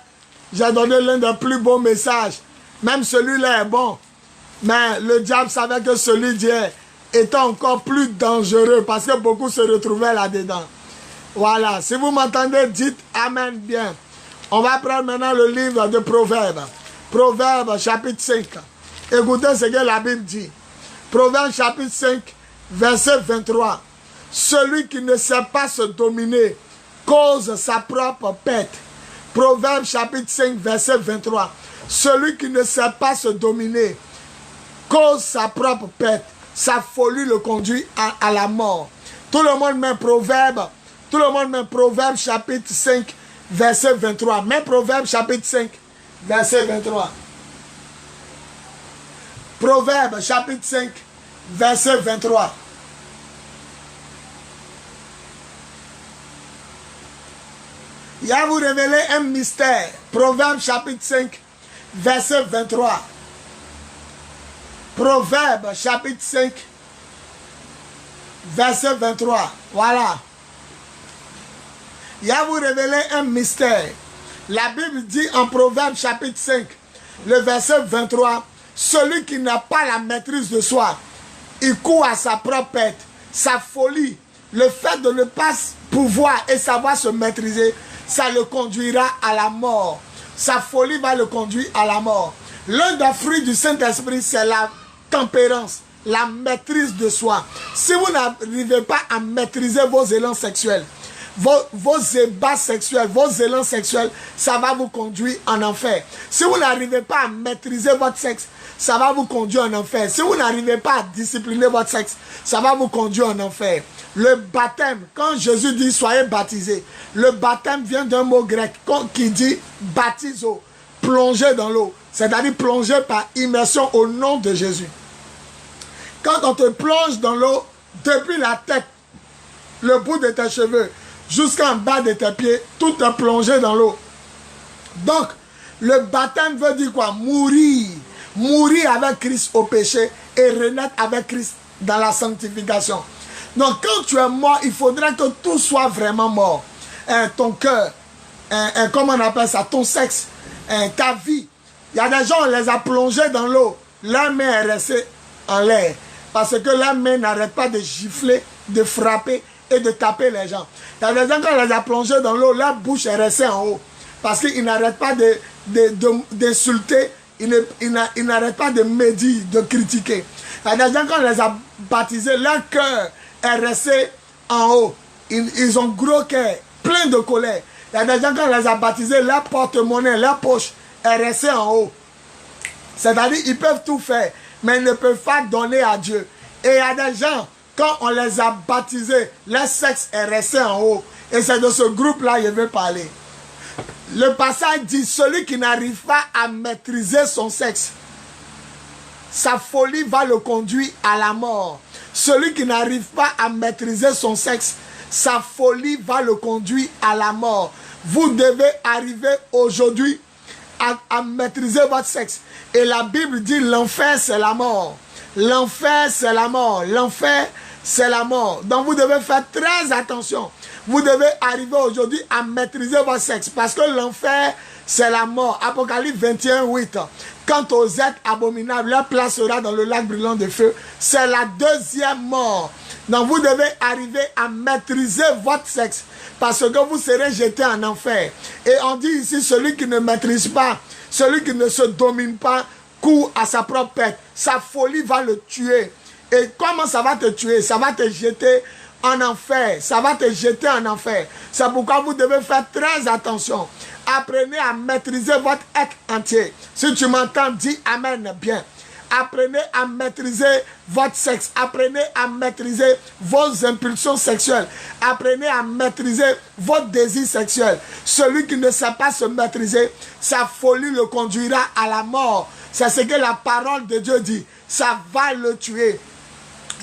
j'ai donné l'un des plus beaux messages. Même celui-là est bon. Mais le diable savait que celui d'hier était encore plus dangereux parce que beaucoup se retrouvaient là-dedans. Voilà. Si vous m'entendez, dites Amen bien. On va prendre maintenant le livre de Proverbes. Proverbes chapitre 5. Écoutez ce que la Bible dit. Proverbes chapitre 5, verset 23. Celui qui ne sait pas se dominer cause sa propre perte. Proverbes chapitre 5, verset 23. Celui qui ne sait pas se dominer cause sa propre perte. Sa folie le conduit à la mort. Tout le monde met Proverbe. Tout le monde met Proverbe chapitre 5, verset 23. Mets Proverbe chapitre 5, verset 23. Proverbe chapitre 5, verset 23. Il va vous révéler un mystère. Proverbe chapitre 5, verset 23. Proverbe chapitre 5, verset 23. Voilà. Il va vous révéler un mystère. La Bible dit en Proverbe chapitre 5, le verset 23, celui qui n'a pas la maîtrise de soi, il court à sa propre perte. Sa folie, le fait de ne pas pouvoir et savoir se maîtriser, ça le conduira à la mort. Sa folie va le conduire à la mort. L'un des fruits du Saint-Esprit, c'est la tempérance, la maîtrise de soi. Si vous n'arrivez pas à maîtriser vos élans sexuels, vos ébats sexuels, vos élans sexuels, ça va vous conduire en enfer. Si vous n'arrivez pas à maîtriser votre sexe, ça va vous conduire en enfer. Si vous n'arrivez pas à discipliner votre sexe, ça va vous conduire en enfer. Le baptême, quand Jésus dit soyez baptisés, le baptême vient d'un mot grec qui dit baptizo, plonger dans l'eau, c'est-à-dire plonger par immersion au nom de Jésus. Quand on te plonge dans l'eau, depuis la tête, le bout de tes cheveux, jusqu'en bas de tes pieds, tout est plongé dans l'eau. Donc, le baptême veut dire quoi? Mourir. Mourir avec Christ au péché et renaître avec Christ dans la sanctification. Donc, quand tu es mort, il faudrait que tout soit vraiment mort. Ton cœur, comment on appelle ça? Ton sexe, ta vie. Il y a des gens, on les a plongés dans l'eau. Leur main est restée en l'air. Parce que leur main n'arrête pas de gifler, de frapper et de taper les gens. Il y a des gens, quand on les a plongés dans l'eau, leur bouche est restée en haut. Parce qu'ils n'arrêtent pas d'insulter, ils n'arrêtent pas de médire, de critiquer. Il y a des gens, quand on les a baptisés, leur cœur est resté en haut. Ils ont gros cœur, plein de colère. Il y a des gens, quand on les a baptisés, leur porte-monnaie, leur poche est restée en haut. C'est-à-dire, ils peuvent tout faire, mais ils ne peuvent pas donner à Dieu. Et il y a des gens, quand on les a baptisés, leur sexe est resté en haut. Et c'est de ce groupe-là que je veux parler. Le passage dit, celui qui n'arrive pas à maîtriser son sexe, sa folie va le conduire à la mort. Celui qui n'arrive pas à maîtriser son sexe, sa folie va le conduire à la mort. Vous devez arriver aujourd'hui à maîtriser votre sexe. Et la Bible dit, l'enfer c'est la mort. L'enfer c'est la mort. L'enfer c'est la mort. Donc vous devez faire très attention. Vous devez arriver aujourd'hui à maîtriser votre sexe. Parce que l'enfer, c'est la mort. Apocalypse 21, 8. Quant aux êtres abominables, leur place sera dans le lac brûlant de feu. C'est la deuxième mort. Donc vous devez arriver à maîtriser votre sexe. Parce que vous serez jeté en enfer. Et on dit ici, celui qui ne maîtrise pas, celui qui ne se domine pas, court à sa propre perte. Sa folie va le tuer. Et comment ça va te tuer? Ça va te jeter en enfer, ça va te jeter en enfer. C'est pourquoi vous devez faire très attention. Apprenez à maîtriser votre être entier. Si tu m'entends, dis Amen bien. Apprenez à maîtriser votre sexe. Apprenez à maîtriser vos impulsions sexuelles. Apprenez à maîtriser votre désir sexuel. Celui qui ne sait pas se maîtriser, sa folie le conduira à la mort. C'est ce que la parole de Dieu dit. Ça va le tuer.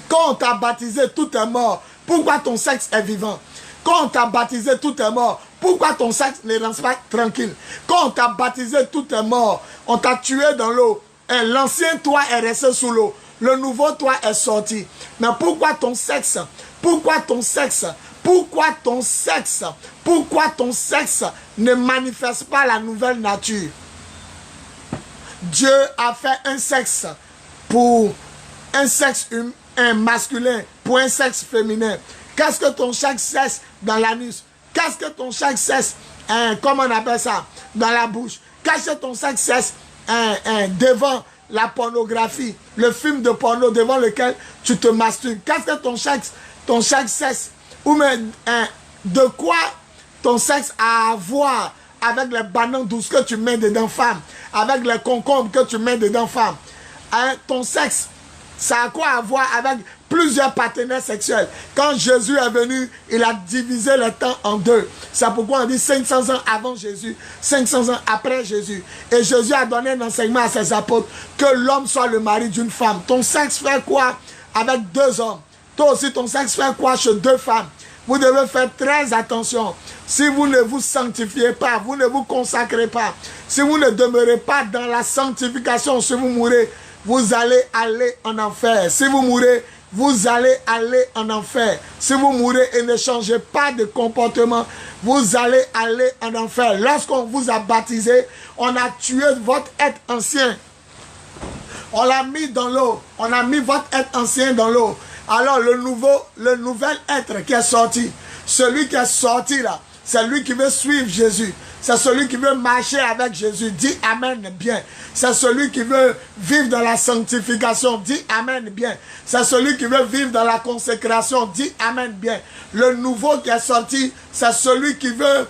Quand on t'a baptisé, tout est mort. Pourquoi ton sexe est vivant? Quand on t'a baptisé, tout est mort. Pourquoi ton sexe ne reste pas tranquille? Quand on t'a baptisé, tout est mort. On t'a tué dans l'eau. L'ancien toi est resté sous l'eau. Le nouveau toi est sorti. Mais pourquoi ton sexe? Pourquoi ton sexe? Pourquoi ton sexe? Pourquoi ton sexe ne manifeste pas la nouvelle nature? Dieu a fait un sexe pour un sexe masculin, pour un sexe féminin. Qu'est-ce que ton sexe cesse dans l'anus? Qu'est-ce que ton sexe cesse, comment on appelle ça, dans la bouche? Qu'est-ce que ton sexe cesse devant la pornographie, le film de porno devant lequel tu te masturbes? Qu'est-ce que ton sexe cesse? Ou même de quoi ton sexe a à voir avec les bananes douces que tu mets dedans, femme, avec les concombres que tu mets dedans, femme? Ton sexe, ça a quoi à voir avec plusieurs partenaires sexuels? Quand Jésus est venu, il a divisé le temps en deux. C'est pourquoi on dit 500 ans avant Jésus, 500 ans après Jésus. Et Jésus a donné un enseignement à ses apôtres que l'homme soit le mari d'une femme. Ton sexe fait quoi avec deux hommes? Toi aussi, ton sexe fait quoi chez deux femmes? Vous devez faire très attention. Si vous ne vous sanctifiez pas, vous ne vous consacrez pas, si vous ne demeurez pas dans la sanctification, si vous mourrez, vous allez aller en enfer. Si vous mourrez, vous allez aller en enfer. Si vous mourrez et ne changez pas de comportement, vous allez aller en enfer. Lorsqu'on vous a baptisé, on a tué votre être ancien. On l'a mis dans l'eau. On a mis votre être ancien dans l'eau. Alors le nouvel être qui est sorti, celui qui est sorti là, c'est lui qui veut suivre Jésus. C'est celui qui veut marcher avec Jésus. Dis Amen bien. C'est celui qui veut vivre dans la sanctification. Dis Amen bien. C'est celui qui veut vivre dans la consécration. Dis Amen bien. Le nouveau qui est sorti, c'est celui qui veut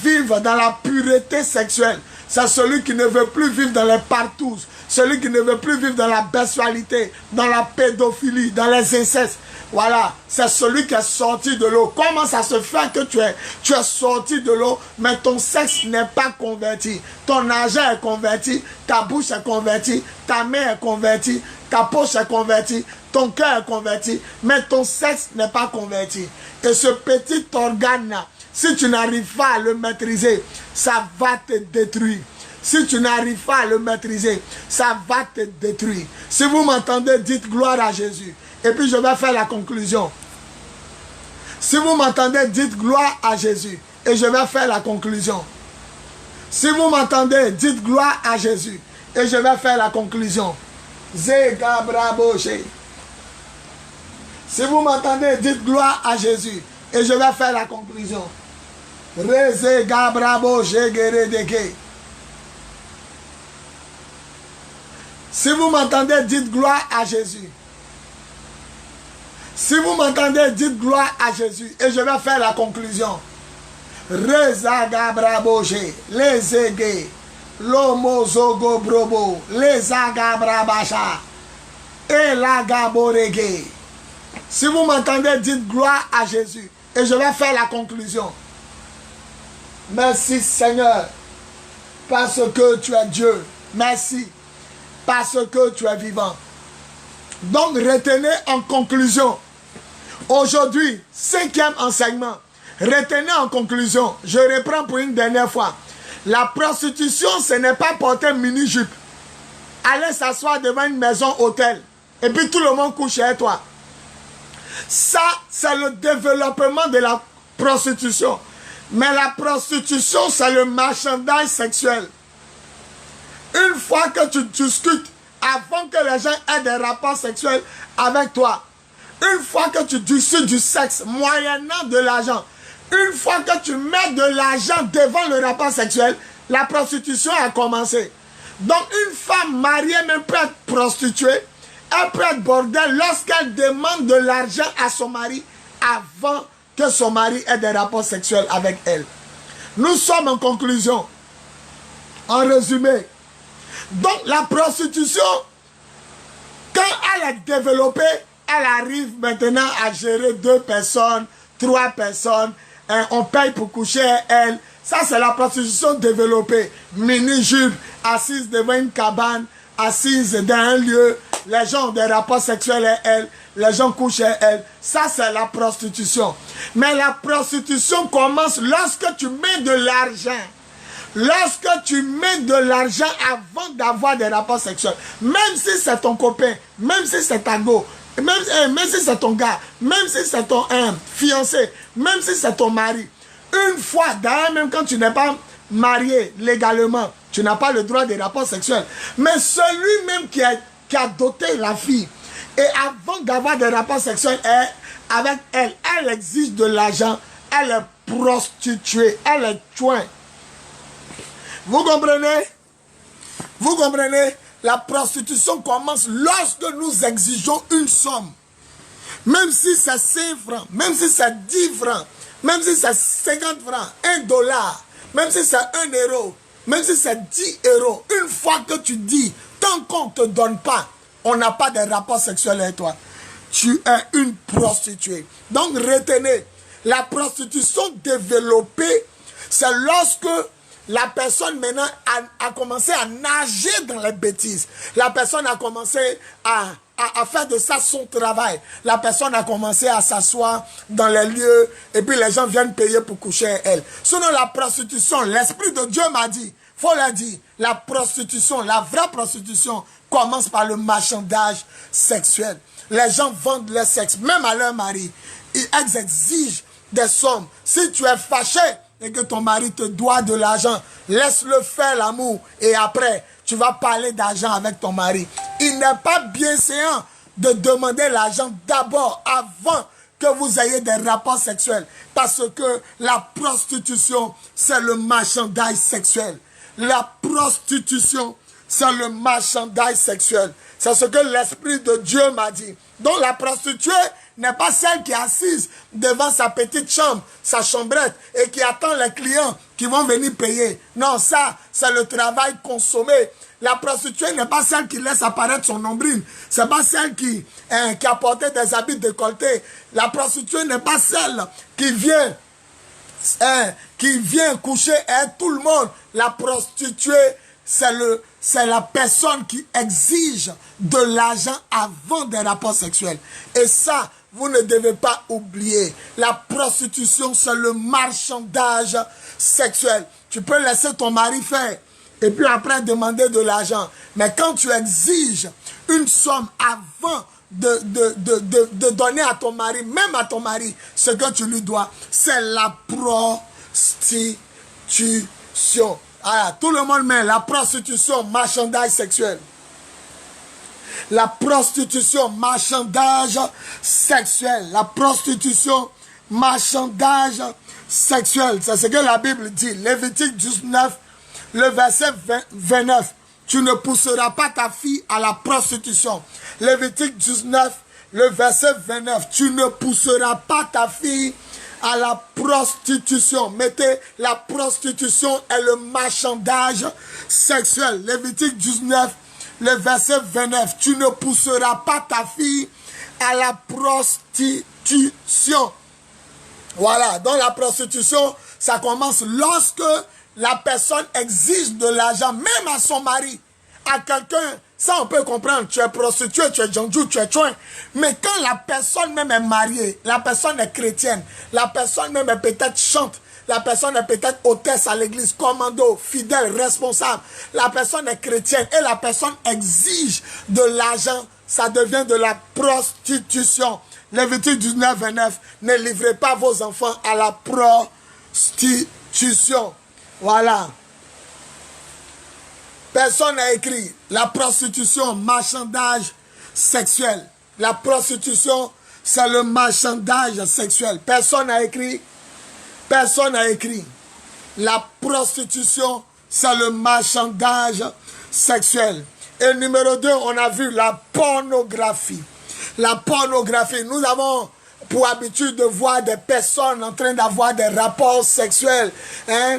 vivre dans la pureté sexuelle. C'est celui qui ne veut plus vivre dans les partous. Celui qui ne veut plus vivre dans la bestialité, dans la pédophilie, dans les incestes. Voilà, c'est celui qui est sorti de l'eau. Comment ça se fait que tu es sorti de l'eau, mais ton sexe n'est pas converti? Ton argent est converti, ta bouche est convertie, ta main est convertie, ta poche est convertie, ton cœur est converti, mais ton sexe n'est pas converti. Et ce petit organe-là, si tu n'arrives pas à le maîtriser, ça va te détruire. Si tu n'arrives pas à le maîtriser, ça va te détruire. Si vous m'entendez, dites gloire à Jésus. Et puis je vais faire la conclusion. Si vous m'entendez, dites gloire à Jésus. Et je vais faire la conclusion. Si vous m'entendez, dites gloire à Jésus. Et je vais faire la conclusion. Si vous m'entendez, dites gloire à Jésus. Et je vais faire la conclusion. Reze Gabrabo Jegeredeke. Si vous m'entendez, dites gloire à Jésus. Si vous m'entendez, dites gloire à Jésus. Et je vais faire la conclusion. Reza Gabraboje, les Ege, Lomo Zogo Brobo, les Agabrabacha, et la Gaborege. Si vous m'entendez, dites gloire à Jésus. Et je vais faire la conclusion. Merci Seigneur, parce que tu es Dieu. Merci, parce que tu es vivant. Donc retenez en conclusion. Aujourd'hui, 5e enseignement. Retenez en conclusion, je reprends pour une dernière fois. La prostitution, ce n'est pas porter mini-jupe. Aller s'asseoir devant une maison hôtel. Et puis tout le monde couche chez toi. Ça, c'est le développement de la prostitution. Mais la prostitution, c'est le marchandage sexuel. Une fois que tu discutes, avant que les gens aient des rapports sexuels avec toi, une fois que tu discutes du sexe, moyennant de l'argent, une fois que tu mets de l'argent devant le rapport sexuel, la prostitution a commencé. Donc une femme mariée même peut être prostituée, elle peut être bordelle lorsqu'elle demande de l'argent à son mari avant que son mari ait des rapports sexuels avec elle. Nous sommes en conclusion. En résumé. Donc la prostitution, quand elle est développée, elle arrive maintenant à gérer 2 personnes, 3 personnes. On paye pour coucher à elle. Ça, c'est la prostitution développée. Mini-jupe, assise devant une cabane, assise dans un lieu. Les gens ont des rapports sexuels à elle. Les gens couchent à elle. Ça, c'est la prostitution. Mais la prostitution commence lorsque tu mets de l'argent. Lorsque tu mets de l'argent avant d'avoir des rapports sexuels. Même si c'est ton copain, même si c'est ta go, même si c'est ton gars, même si c'est ton fiancé, même si c'est ton mari. Une fois, d'ailleurs, même quand tu n'es pas marié légalement, tu n'as pas le droit des rapports sexuels. Mais celui-même qui a doté la fille, et avant d'avoir des rapports sexuels avec elle, elle exige de l'argent, elle est prostituée, elle est chouin. Vous comprenez? Vous comprenez? La prostitution commence lorsque nous exigeons une somme. Même si c'est 5 francs, même si c'est 10 francs, même si c'est 50 francs, 1 dollar, même si c'est 1 euro, même si c'est 10 euros. Une fois que tu dis, tant qu'on ne te donne pas, on n'a pas de rapport sexuel avec toi. Tu es une prostituée. Donc retenez, la prostitution développée, c'est lorsque la personne maintenant a commencé à nager dans les bêtises. La personne a commencé à faire de ça son travail. La personne a commencé à s'asseoir dans les lieux et puis les gens viennent payer pour coucher avec elle. Sinon la prostitution, l'Esprit de Dieu m'a dit, faut le dire, la prostitution, la vraie prostitution commence par le marchandage sexuel. Les gens vendent leur sexe, même à leur mari. Ils exigent des sommes. Si tu es fâché et que ton mari te doit de l'argent, laisse-le faire l'amour et après, tu vas parler d'argent avec ton mari. Il n'est pas bienséant de demander l'argent d'abord avant que vous ayez des rapports sexuels. Parce que la prostitution, c'est le marchandage sexuel. La prostitution, c'est le marchandage sexuel. C'est ce que l'Esprit de Dieu m'a dit. Donc la prostituée n'est pas celle qui est assise devant sa petite chambre, sa chambrette, et qui attend les clients qui vont venir payer. Non, ça, c'est le travail consommé. La prostituée n'est pas celle qui laisse apparaître son nombril. C'est pas celle qui a porté des habits décolletés. La prostituée n'est pas celle qui vient coucher avec tout le monde. La prostituée, c'est la personne qui exige de l'argent avant des rapports sexuels. Et ça, vous ne devez pas oublier. La prostitution, c'est le marchandage sexuel. Tu peux laisser ton mari faire et puis après demander de l'argent. Mais quand tu exiges une somme avant de donner à ton mari, même à ton mari, ce que tu lui dois, c'est la prostitution. Alors, tout le monde met la prostitution, marchandage sexuel. La prostitution, marchandage sexuel. La prostitution, marchandage sexuel. C'est ce que la Bible dit. Lévitique 19, le verset 29. Tu ne pousseras pas ta fille à la prostitution. Lévitique 19, le verset 29. Tu ne pousseras pas ta fille à la prostitution. Mettez, la prostitution est le marchandage sexuel. Lévitique 19, le verset 29. Tu ne pousseras pas ta fille à la prostitution. Voilà, donc la prostitution, ça commence lorsque la personne exige de l'argent, même à son mari, à quelqu'un. Ça, on peut comprendre. Tu es prostituée, tu es jandjou, tu es chouin. Mais quand la personne même est mariée, la personne est chrétienne, la personne même est peut-être chante, la personne est peut-être hôtesse à l'église, commando, fidèle, responsable, la personne est chrétienne et la personne exige de l'argent, ça devient de la prostitution. Lévitique 19, 29, ne livrez pas vos enfants à la prostitution. Voilà. Personne n'a écrit la prostitution, marchandage sexuel. La prostitution, c'est le marchandage sexuel. Personne n'a écrit. Personne n'a écrit. La prostitution, c'est le marchandage sexuel. Et numéro 2, on a vu la pornographie. La pornographie, nous avons pour habitude de voir des personnes en train d'avoir des rapports sexuels,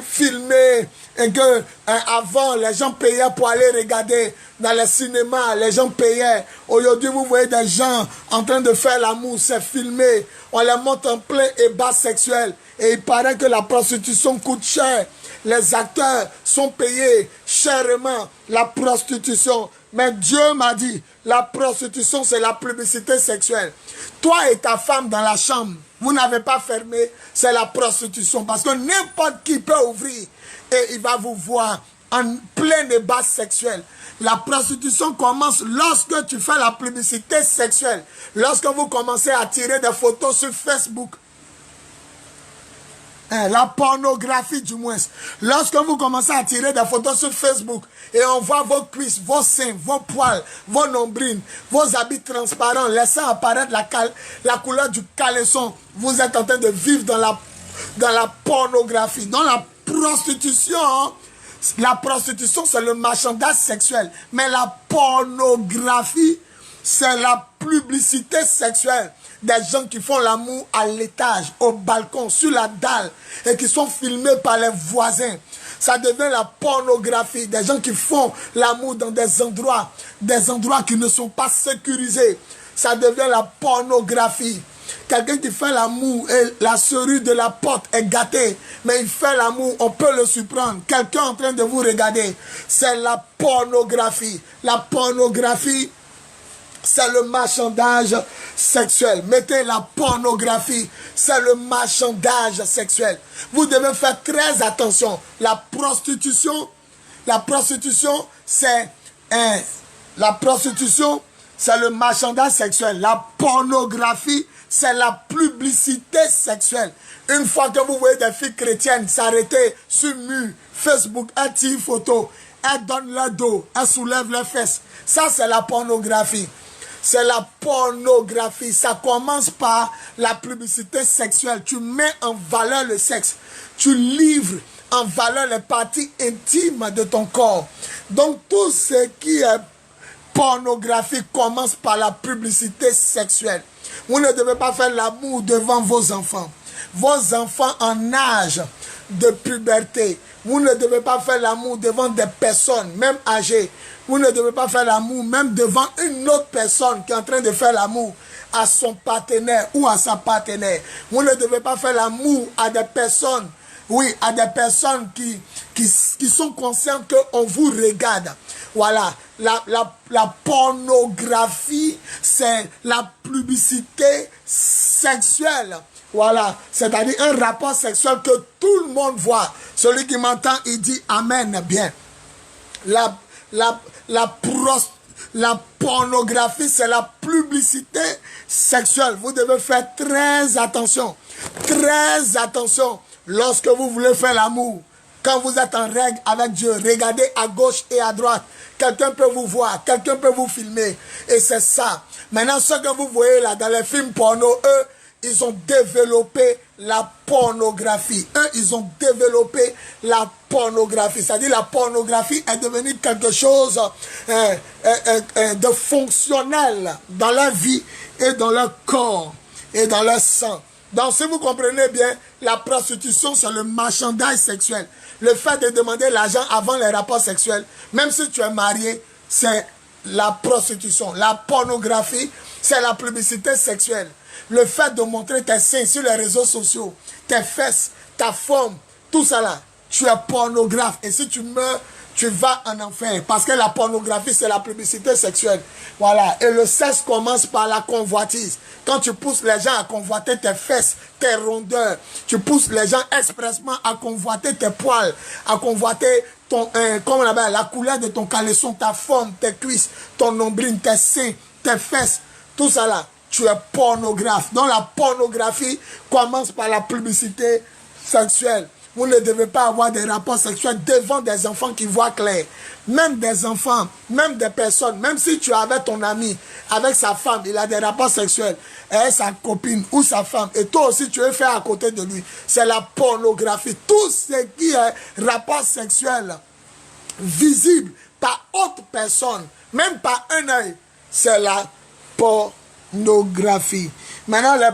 filmés, et que avant les gens payaient pour aller regarder dans les cinémas, les gens payaient. Aujourd'hui, vous voyez des gens en train de faire l'amour, c'est filmé, on les monte en plein ébat sexuel. Et il paraît que la prostitution coûte cher. Les acteurs sont payés chèrement, la prostitution. Mais Dieu m'a dit, la prostitution, c'est la publicité sexuelle. Toi et ta femme dans la chambre, vous n'avez pas fermé, c'est la prostitution. Parce que n'importe qui peut ouvrir et il va vous voir en plein débat sexuel. La prostitution commence lorsque tu fais la publicité sexuelle. Lorsque vous commencez à tirer des photos sur Facebook. La pornographie du moins. Lorsque vous commencez à tirer des photos sur Facebook et on voit vos cuisses, vos seins, vos poils, vos nombrils, vos habits transparents, laissant apparaître la couleur du caleçon, vous êtes en train de vivre dans la pornographie. Dans la prostitution, c'est le marchandage sexuel. Mais la pornographie, c'est la publicité sexuelle. Des gens qui font l'amour à l'étage, au balcon, sur la dalle, et qui sont filmés par les voisins. Ça devient la pornographie. Des gens qui font l'amour dans des endroits qui ne sont pas sécurisés. Ça devient la pornographie. Quelqu'un qui fait l'amour et la serrure de la porte est gâtée, mais il fait l'amour, on peut le surprendre. Quelqu'un en train de vous regarder, c'est la pornographie. La pornographie, c'est le marchandage sexuel. Mettez la pornographie, c'est le marchandage sexuel. Vous devez faire très attention. La prostitution, c'est le marchandage sexuel. La pornographie, c'est la publicité sexuelle. Une fois que vous voyez des filles chrétiennes s'arrêter sur mur, Facebook, elles tirent photo, elles donnent leur dos, elles soulèvent leurs fesses. Ça, c'est la pornographie. C'est la pornographie. Ça commence par la publicité sexuelle. Tu mets en valeur le sexe. Tu livres en valeur les parties intimes de ton corps. Donc tout ce qui est pornographie commence par la publicité sexuelle. Vous ne devez pas faire l'amour devant vos enfants. Vos enfants en âge de puberté. Vous ne devez pas faire l'amour devant des personnes, même âgées. Vous ne devez pas faire l'amour même devant une autre personne qui est en train de faire l'amour à son partenaire ou à sa partenaire. Vous ne devez pas faire l'amour à des personnes, oui, à des personnes qui sont conscientes qu'on vous regarde. Voilà, la pornographie, c'est la publicité sexuelle. Voilà, c'est-à-dire un rapport sexuel que tout le monde voit. Celui qui m'entend, il dit Amen, bien. La pornographie, c'est la publicité sexuelle. Vous devez faire très attention. Très attention lorsque vous voulez faire l'amour. Quand vous êtes en règle avec Dieu, regardez à gauche et à droite. Quelqu'un peut vous voir, quelqu'un peut vous filmer. Et c'est ça. Maintenant, ce que vous voyez là dans les films porno, eux, ils ont développé la pornographie. Eux, ils ont développé la pornographie. C'est-à-dire la pornographie est devenue quelque chose de fonctionnel dans leur vie et dans leur corps et dans leur sang. Donc, si vous comprenez bien, la prostitution, c'est le marchandage sexuel. Le fait de demander l'argent avant les rapports sexuels, même si tu es marié, c'est la prostitution. La pornographie, c'est la publicité sexuelle. Le fait de montrer tes seins sur les réseaux sociaux, tes fesses, ta forme, tout ça là, tu es pornographe. Et si tu meurs, tu vas en enfer. Parce que la pornographie, c'est la publicité sexuelle. Voilà. Et le sexe commence par la convoitise. Quand tu pousses les gens à convoiter tes fesses, tes rondeurs, tu pousses les gens expressement à convoiter tes poils, à convoiter ton, comment on appelle, la couleur de ton caleçon, ta forme, tes cuisses, ton nombril, tes seins, tes fesses, tout ça là. Tu es pornographe. Donc la pornographie commence par la publicité sexuelle. Vous ne devez pas avoir des rapports sexuels devant des enfants qui voient clair. Même des enfants, même des personnes, même si tu es avec ton ami, avec sa femme, il a des rapports sexuels, et sa copine ou sa femme, et toi aussi tu veux faire à côté de lui. C'est la pornographie. Tout ce qui est rapport sexuel visible par autre personne, même par un œil, c'est la pornographie. Maintenant, les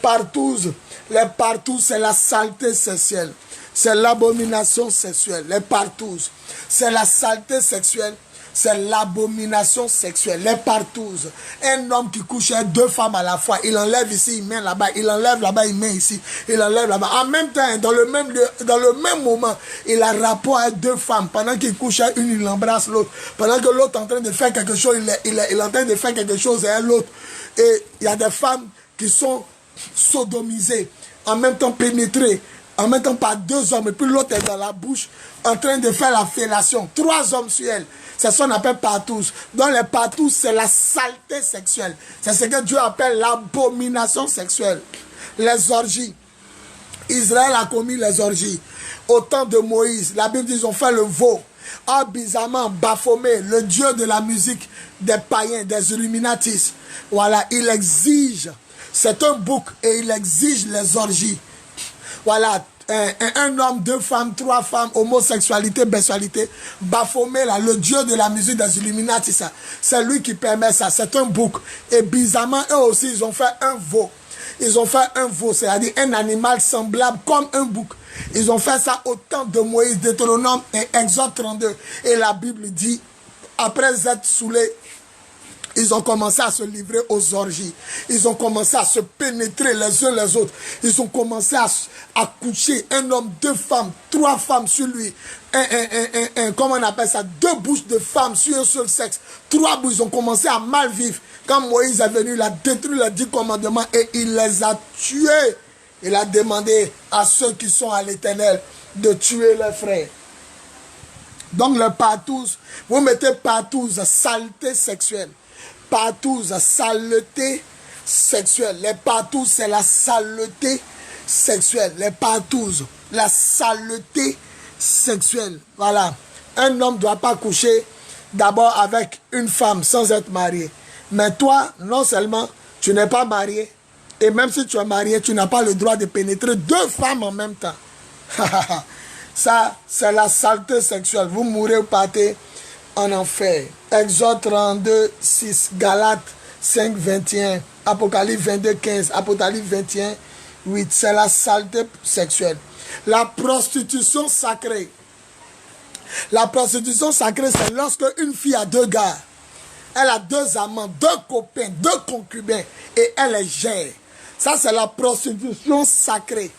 partous, c'est la saleté sexuelle. C'est l'abomination sexuelle. Les partous, c'est la saleté sexuelle. C'est l'abomination sexuelle. Les partous. Un homme qui couche avec deux femmes à la fois. Il enlève ici, il met là-bas. Il enlève là-bas, il met ici. Il enlève là-bas. En même temps, dans le même lieu, dans le même moment, il a rapport avec deux femmes. Pendant qu'il couche avec une, il embrasse l'autre. Pendant que l'autre est en train de faire quelque chose, il est en train de faire quelque chose avec l'autre. Et il y a des femmes qui sont sodomisées, en même temps pénétrées, en même temps par deux hommes, et puis l'autre est dans la bouche, en train de faire la fellation. Trois hommes sur elle. C'est ce qu'on appelle partous. Donc les partous, c'est la saleté sexuelle. C'est ce que Dieu appelle l'abomination sexuelle. Les orgies. Israël a commis les orgies. Au temps de Moïse, la Bible dit qu'ils ont fait le veau. Ah, bizarrement, Baphomet, le dieu de la musique des païens, des Illuminatis. Voilà, il exige, c'est un bouc et il exige les orgies. Voilà, un homme, deux femmes, trois femmes, homosexualité, bestialité. Baphomet, là, le dieu de la musique des Illuminati, ça, c'est lui qui permet ça, c'est un bouc. Et bizarrement, eux aussi, ils ont fait un veau. Ils ont fait un veau, c'est-à-dire un animal semblable comme un bouc. Ils ont fait ça au temps de Moïse, Deutéronome et Exode 32. Et la Bible dit, après être saoulés, ils ont commencé à se livrer aux orgies. Ils ont commencé à se pénétrer les uns les autres. Ils ont commencé à coucher un homme, deux femmes, trois femmes sur lui. Comment on appelle ça? Deux bouches de femmes sur un seul sexe. Trois bouches. Ils ont commencé à mal vivre. Quand Moïse est venu, il a détruit les 10 commandements et il les a tués. Il a demandé à ceux qui sont à l'Éternel de tuer leurs frères. Donc le partous, vous mettez partous, saleté sexuelle. Partous, saleté sexuelle. Les partous, c'est la saleté sexuelle. Les partous, la saleté sexuelle. Voilà. Un homme ne doit pas coucher d'abord avec une femme sans être marié. Mais toi, non seulement tu n'es pas marié, et même si tu es marié, tu n'as pas le droit de pénétrer deux femmes en même temps. Ça, c'est la saleté sexuelle. Vous mourrez ou partez en enfer. Exode 32, 6, Galates 5, 21, Apocalypse 22, 15, Apocalypse 21, 8. C'est la saleté sexuelle. La prostitution sacrée. La prostitution sacrée, c'est lorsque une fille a deux gars. Elle a deux amants, deux copains, deux concubins et elle les gère. Ça, c'est la prostitution sacrée.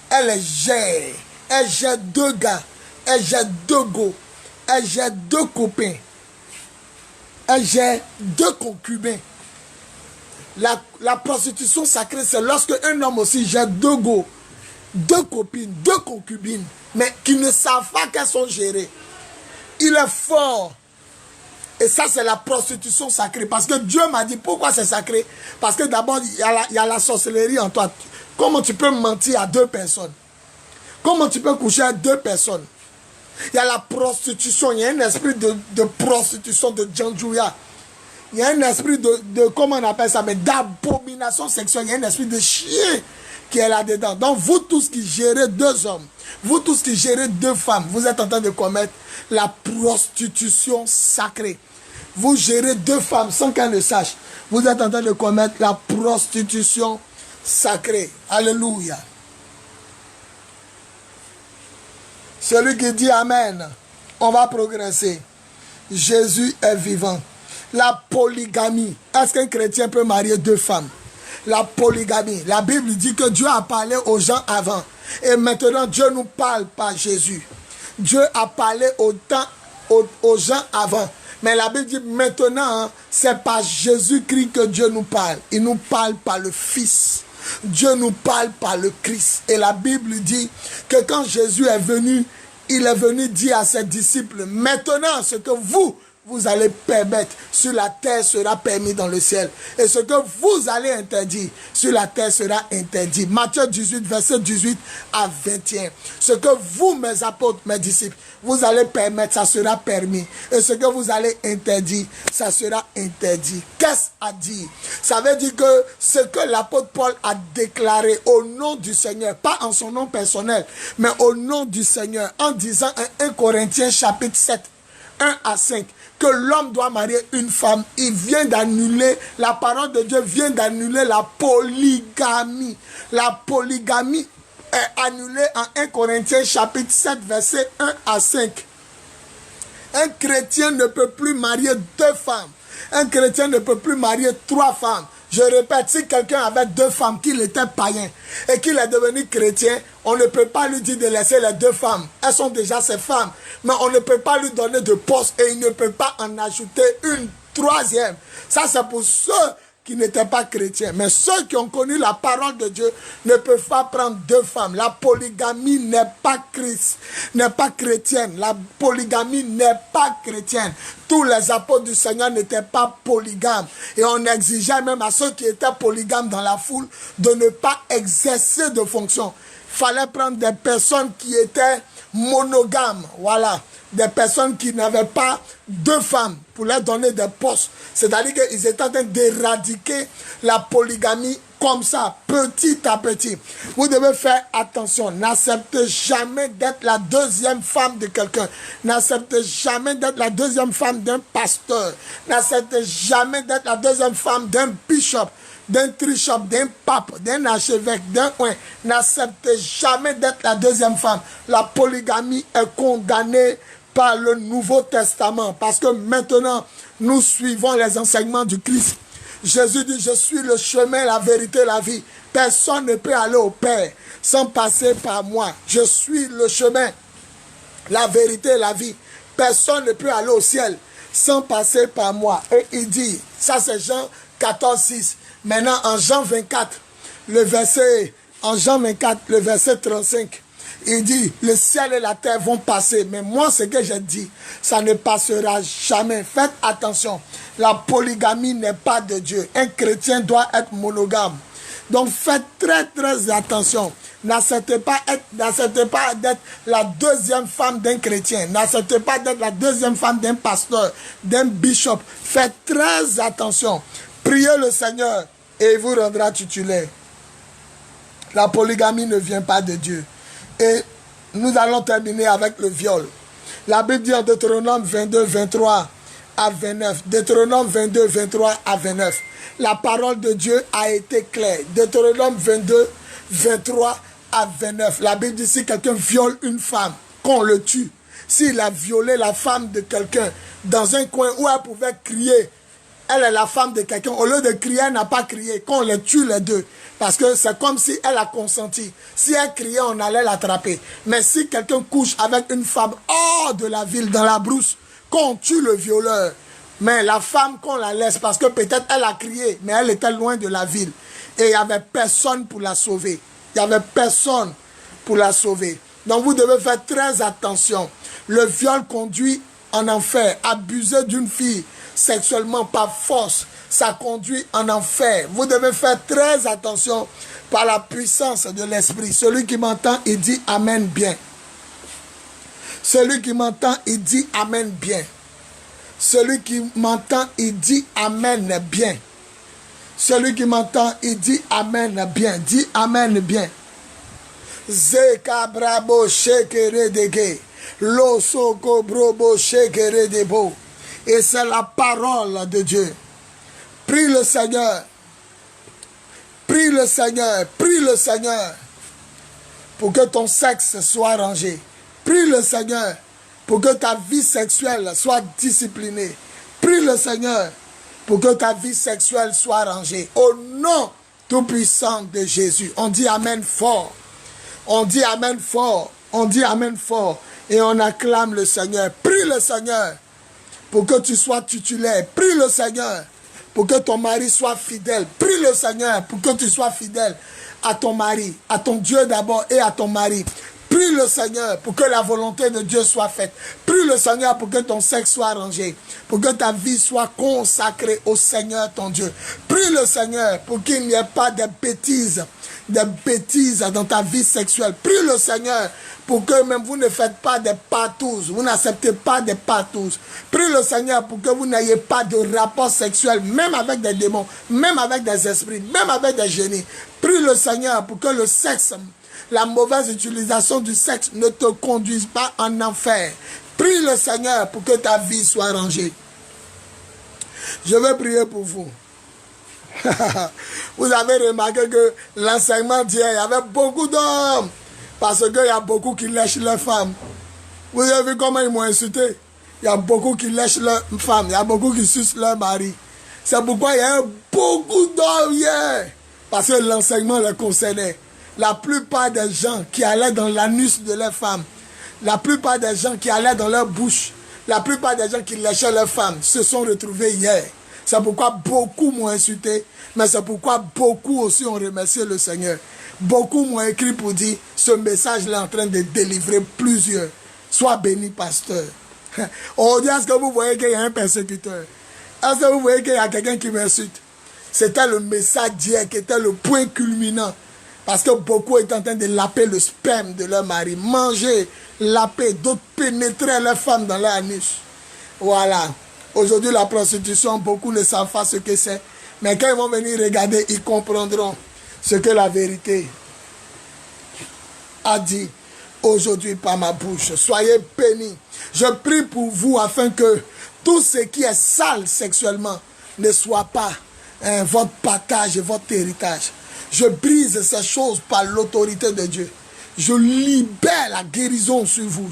Elle les gère. Elle gère deux gars. Elle gère deux go. Elle gère deux copains. Elle gère deux concubins. La prostitution sacrée, c'est lorsque un homme aussi gère deux go, deux copines, deux concubines, mais qui ne savent pas qu'elles sont gérées. Il est fort. Et ça, c'est la prostitution sacrée. Parce que Dieu m'a dit, pourquoi c'est sacré? Parce que d'abord, il y a la sorcellerie en toi. Comment tu peux mentir à deux personnes? Comment tu peux coucher à deux personnes? Il y a la prostitution. Il y a un esprit de prostitution, de Djandjouya. Il y a un esprit comment on appelle ça, mais d'abomination sexuelle. Il y a un esprit de chien qui est là-dedans. Donc, vous tous qui gérez 2 hommes, vous tous qui gérez 2 femmes, vous êtes en train de commettre la prostitution sacrée. Vous gérez 2 femmes sans qu'elles ne sachent. Vous êtes en train de commettre la prostitution sacrée. Alléluia. Celui qui dit Amen, on va progresser. Jésus est vivant. La polygamie. Est-ce qu'un chrétien peut marier 2 femmes? La polygamie. La Bible dit que Dieu a parlé aux gens avant. Et maintenant, Dieu nous parle par Jésus. Dieu a parlé aux gens avant. Mais la Bible dit maintenant, hein, c'est par Jésus-Christ que Dieu nous parle. Il nous parle par le Fils. Dieu nous parle par le Christ. Et la Bible dit que quand Jésus est venu, il est venu dire à ses disciples, maintenant ce que vous allez permettre sur la terre sera permis dans le ciel. Et ce que vous allez interdire sur la terre sera interdit. Matthieu 18, verset 18 à 21. Ce que vous, mes apôtres, mes disciples, vous allez permettre, ça sera permis. Et ce que vous allez interdire, ça sera interdit. Qu'est-ce à dire? Ça veut dire que ce que l'apôtre Paul a déclaré au nom du Seigneur, pas en son nom personnel, mais au nom du Seigneur, en disant en 1 Corinthiens chapitre 7, 1 à 5, que l'homme doit marier une femme, il vient d'annuler, la parole de Dieu vient d'annuler la polygamie. La polygamie est annulée en 1 Corinthiens chapitre 7, verset 1 à 5. Un chrétien ne peut plus marier 2 femmes. Un chrétien ne peut plus marier 3 femmes. Je répète, si quelqu'un avait 2 femmes, qu'il était païen et qu'il est devenu chrétien, on ne peut pas lui dire de laisser les 2 femmes. Elles sont déjà ses femmes. Mais on ne peut pas lui donner de poste et il ne peut pas en ajouter une 3e. Ça, c'est pour ceux qui n'étaient pas chrétiens. Mais ceux qui ont connu la parole de Dieu ne peuvent pas prendre 2 femmes. La polygamie n'est pas chrétienne. La polygamie n'est pas chrétienne. Tous les apôtres du Seigneur n'étaient pas polygames. Et on exigeait même à ceux qui étaient polygames dans la foule de ne pas exercer de fonction. Il fallait prendre des personnes qui étaient monogames. Voilà. Des personnes qui n'avaient pas 2 femmes pour leur donner des postes. C'est-à-dire qu'ils étaient en train d'éradiquer la polygamie comme ça, petit à petit. Vous devez faire attention. N'acceptez jamais d'être la 2e femme de quelqu'un. N'acceptez jamais d'être la 2e femme d'un pasteur. N'acceptez jamais d'être la 2e femme d'un bishop, d'un trichop, d'un pape, d'un archevêque, d'un oin. N'acceptez jamais d'être la 2e femme. La polygamie est condamnée par le Nouveau Testament. Parce que maintenant, nous suivons les enseignements du Christ. Jésus dit, je suis le chemin, la vérité, la vie. Personne ne peut aller au Père sans passer par moi. Je suis le chemin, la vérité, la vie. Personne ne peut aller au ciel sans passer par moi. Et il dit, ça c'est Jean 14, 6. Maintenant, en Jean 24, le verset 35, il dit, le ciel et la terre vont passer, mais moi, ce que j'ai dit, ça ne passera jamais. Faites attention, la polygamie n'est pas de Dieu. Un chrétien doit être monogame. Donc, faites très, très attention. N'acceptez pas d'être la 2e femme d'un chrétien. N'acceptez pas d'être la 2e femme d'un pasteur, d'un bishop. Faites très attention. Priez le Seigneur et il vous rendra titulaire. La polygamie ne vient pas de Dieu. Et nous allons terminer avec le viol. La Bible dit en Deutéronome 22, 23 à 29. Deutéronome 22, 23 à 29. La parole de Dieu a été claire. Deutéronome 22, 23 à 29. La Bible dit si quelqu'un viole une femme, qu'on le tue. S'il a violé la femme de quelqu'un dans un coin où elle pouvait crier, elle est la femme de quelqu'un. Au lieu de crier, elle n'a pas crié. Qu'on les tue les 2. Parce que c'est comme si elle a consenti. Si elle criait, on allait l'attraper. Mais si quelqu'un couche avec une femme hors de la ville, dans la brousse, qu'on tue le violeur. Mais la femme, qu'on la laisse. Parce que peut-être elle a crié, mais elle était loin de la ville. Et il n'y avait personne pour la sauver. Il n'y avait personne pour la sauver. Donc vous devez faire très attention. Le viol conduit en enfer. Abuser d'une fille sexuellement par force, ça conduit en enfer. Vous devez faire très attention par la puissance de l'esprit. Celui qui m'entend, il dit Amen bien. Celui qui m'entend, il dit Amen bien. Celui qui m'entend, il dit Amen bien. Celui qui m'entend, il dit Amen bien. Dis Amen bien. Zeka brabo shekere dege. Losoko brobo shekere debo. Et c'est la parole de Dieu. Prie le Seigneur. Prie le Seigneur. Prie le Seigneur. Pour que ton sexe soit rangé. Prie le Seigneur. Pour que ta vie sexuelle soit disciplinée. Prie le Seigneur. Pour que ta vie sexuelle soit rangée. Au nom tout-puissant de Jésus. On dit Amen fort. On dit Amen fort. On dit Amen fort. Et on acclame le Seigneur. Prie le Seigneur. Pour que tu sois titulaire. Prie le Seigneur. Pour que ton mari soit fidèle. Prie le Seigneur. Pour que tu sois fidèle à ton mari. À ton Dieu d'abord et à ton mari. Prie le Seigneur pour que la volonté de Dieu soit faite. Prie le Seigneur pour que ton sexe soit rangé. Pour que ta vie soit consacrée au Seigneur ton Dieu. Prie le Seigneur pour qu'il n'y ait pas de bêtises dans ta vie sexuelle. Prie le Seigneur pour que même vous ne faites pas des patous. Vous n'acceptez pas des patous. Prie le Seigneur pour que vous n'ayez pas de rapport sexuel, même avec des démons, même avec des esprits, même avec des génies. Prie le Seigneur pour que le sexe, la mauvaise utilisation du sexe ne te conduise pas en enfer. Prie le Seigneur pour que ta vie soit rangée. Je vais prier pour vous. Vous avez remarqué que l'enseignement d'hier, il y avait beaucoup d'hommes. Parce qu'il y a beaucoup qui lèchent leurs femmes. Vous avez vu comment ils m'ont insulté? Il y a beaucoup qui lèchent leurs femmes. Il y a beaucoup qui sucent leur mari. C'est pourquoi il y a beaucoup d'hommes hier. Parce que l'enseignement les concernait. La plupart des gens qui allaient dans l'anus de leurs femmes, la plupart des gens qui allaient dans leur bouche, la plupart des gens qui léchaient leurs femmes se sont retrouvés hier. C'est pourquoi beaucoup m'ont insulté, mais c'est pourquoi beaucoup aussi ont remercié le Seigneur. Beaucoup m'ont écrit pour dire, ce message-là est en train de délivrer plusieurs. Sois béni, pasteur. Aujourd'hui, est-ce que vous voyez qu'il y a un persécuteur? Est-ce que vous voyez qu'il y a quelqu'un qui m'insulte? C'était le message d'hier qui était le point culminant. Parce que beaucoup étaient en train de laper le sperme de leur mari. Manger, laper, d'autres pénétrer leurs femmes dans leur anus. Voilà. Aujourd'hui, la prostitution, beaucoup ne savent pas ce que c'est. Mais quand ils vont venir regarder, ils comprendront ce que la vérité a dit aujourd'hui par ma bouche. Soyez bénis. Je prie pour vous afin que tout ce qui est sale sexuellement ne soit pas votre partage et votre héritage. Je brise ces choses par l'autorité de Dieu. Je libère la guérison sur vous.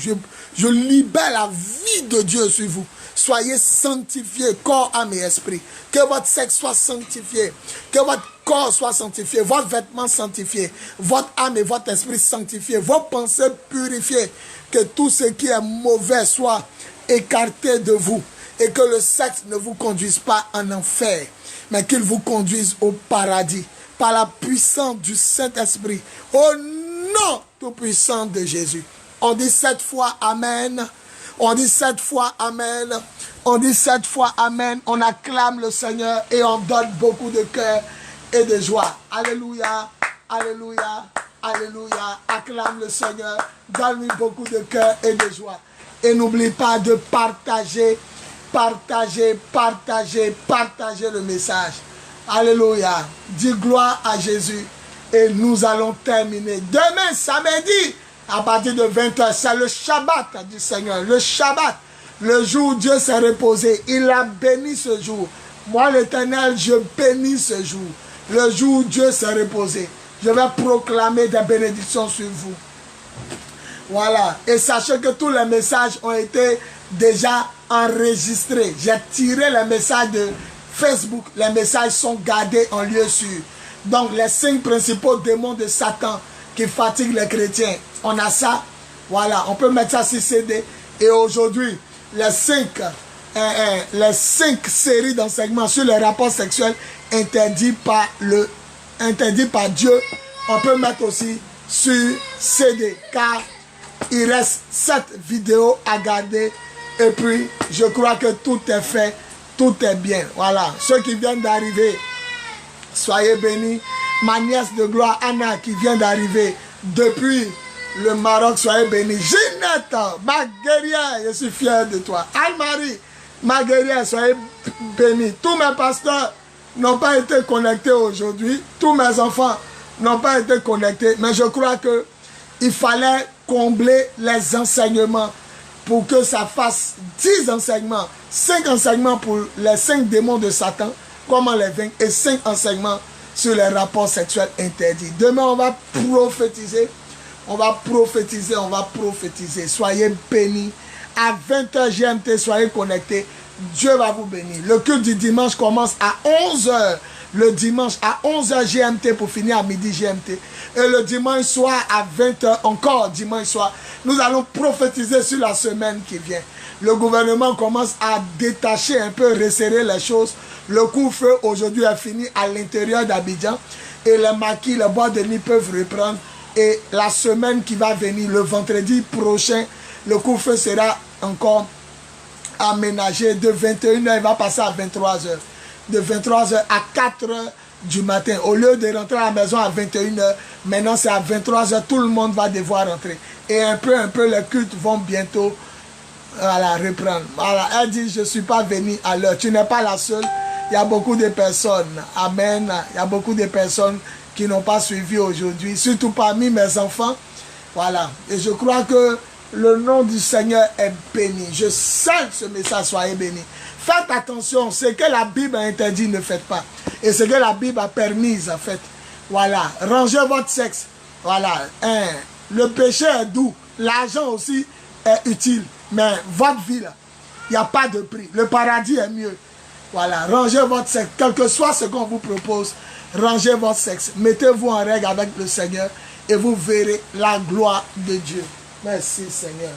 Je libère la vie de Dieu sur vous. Soyez sanctifiés, corps, âme et esprit. Que votre sexe soit sanctifié. Que votre corps soit sanctifié. Votre vêtement sanctifié. Votre âme et votre esprit sanctifiés. Vos pensées purifiées. Que tout ce qui est mauvais soit écarté de vous. Et que le sexe ne vous conduise pas en enfer. Mais qu'il vous conduise au paradis. Par la puissance du Saint-Esprit. Au nom tout-puissant de Jésus. On dit 7 fois Amen. On dit 7 fois Amen. On dit 7 fois Amen. On acclame le Seigneur et on donne beaucoup de cœur et de joie. Alléluia. Alléluia. Alléluia. Acclame le Seigneur. Donne-lui beaucoup de cœur et de joie. Et n'oublie pas de partager, partager, partager, partager le message. Alléluia. Dis gloire à Jésus. Et nous allons terminer. Demain, samedi, à partir de 20h, c'est le Shabbat du Seigneur. Le Shabbat, le jour où Dieu s'est reposé. Il a béni ce jour. Moi, l'Éternel, je bénis ce jour. Le jour où Dieu s'est reposé. Je vais proclamer des bénédictions sur vous. Voilà. Et sachez que tous les messages ont été déjà enregistrés. J'ai tiré les messages de Facebook. Les messages sont gardés en lieu sûr. Donc, les 5 principaux démons de Satan qui fatiguent les chrétiens. On a ça. Voilà. On peut mettre ça sur CD. Et aujourd'hui, les 5 séries d'enseignements sur les rapports sexuels interdits par Dieu. On peut mettre aussi sur CD. Car il reste 7 vidéos à garder. Et puis, je crois que tout est fait. Tout est bien. Voilà. Ceux qui viennent d'arriver, soyez bénis. Ma nièce de gloire, Anna, qui vient d'arriver depuis le Maroc, soyez bénis. Ginette, ma guerrière, je suis fier de toi. Anne-Marie, Ma guerrière, soyez bénis. Tous mes pasteurs n'ont pas été connectés aujourd'hui. Tous mes enfants n'ont pas été connectés. Mais je crois qu'il fallait combler les enseignements pour que ça fasse 10 enseignements, 5 enseignements pour les 5 démons de Satan, comment les vaincre, et 5 enseignements sur les rapports sexuels interdits. Demain, on va prophétiser. On va prophétiser, on va prophétiser. Soyez bénis. À 20h GMT, soyez connectés. Dieu va vous bénir. Le culte du dimanche commence à 11h. Le dimanche à 11h GMT pour finir à midi GMT. Et le dimanche soir à 20h, encore dimanche soir, nous allons prophétiser sur la semaine qui vient. Le gouvernement commence à détacher un peu, resserrer les choses. Le couvre-feu aujourd'hui est fini à l'intérieur d'Abidjan. Et les maquis, les boîtes de nuit peuvent reprendre. Et la semaine qui va venir, le vendredi prochain, le couvre-feu sera encore aménagé de 21h, il va passer à 23h. De 23h à 4h du matin. Au lieu de rentrer à la maison à 21h, maintenant c'est à 23h, tout le monde va devoir rentrer. Et un peu, les cultes vont bientôt reprendre. Voilà, elle dit, je ne suis pas venu à l'heure. Tu n'es pas la seule. Il y a beaucoup de personnes. Amen. Il y a beaucoup de personnes qui n'ont pas suivi aujourd'hui, surtout parmi mes enfants. Voilà. Et je crois que le nom du Seigneur est béni. Je sens ce message, soyez bénis. Faites attention, ce que la Bible a interdit, ne faites pas. Et ce que la Bible a permis, en fait. Voilà. Rangez votre sexe. Voilà. Le péché est doux. L'argent aussi est utile. Mais votre vie, là, il n'y a pas de prix. Le paradis est mieux. Voilà. Rangez votre sexe. Quel que soit ce qu'on vous propose, rangez votre sexe. Mettez-vous en règle avec le Seigneur et vous verrez la gloire de Dieu. Merci Seigneur.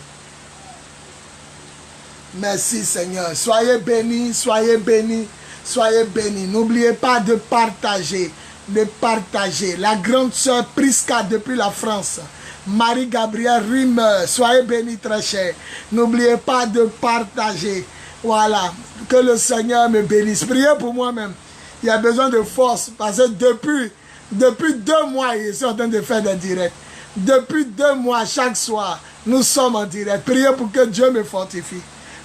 Merci Seigneur. Soyez bénis, soyez bénis, soyez bénis. N'oubliez pas de partager, de partager. La grande sœur Prisca depuis la France. Marie-Gabrielle Rimmer, soyez bénis très cher. N'oubliez pas de partager. Voilà. Que le Seigneur me bénisse. Priez pour moi-même. Il y a besoin de force parce que depuis 2 mois, je suis en train de faire des directs. Depuis 2 mois, chaque soir, nous sommes en direct. Priez pour que Dieu me fortifie.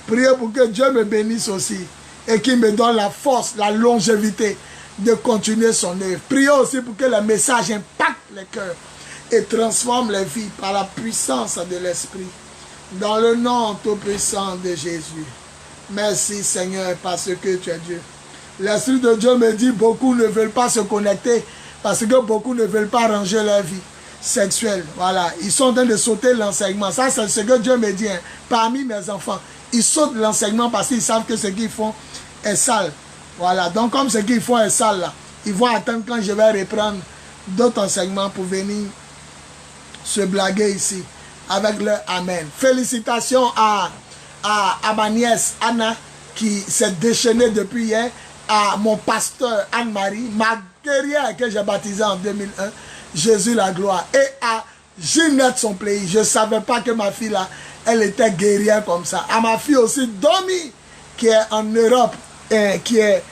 Priez pour que Dieu me bénisse aussi. Et qu'il me donne la force, la longévité de continuer son œuvre. Priez aussi pour que le message impacte les cœurs et transforme les vies par la puissance de l'Esprit. Dans le nom tout-puissant de Jésus. Merci Seigneur parce que tu es Dieu. L'Esprit de Dieu me dit beaucoup ne veulent pas se connecter parce que beaucoup ne veulent pas ranger leur vie sexuelle. Voilà, ils sont en train de sauter l'enseignement. Ça, c'est ce que Dieu me dit. Hein. Parmi mes enfants, ils sautent l'enseignement parce qu'ils savent que ce qu'ils font est sale. Voilà, donc comme ce qu'ils font est sale, là, ils vont attendre quand je vais reprendre d'autres enseignements pour venir se blaguer ici avec leur Amen. Félicitations à ma nièce Anna qui s'est déchaînée depuis hier, à mon pasteur Anne-Marie, ma guerrière que j'ai baptisée en 2001, Jésus la gloire, et à Ginette son pays. Je ne savais pas que ma fille là, elle était guerrière comme ça. À ma fille aussi, Domi, qui est en Europe, qui est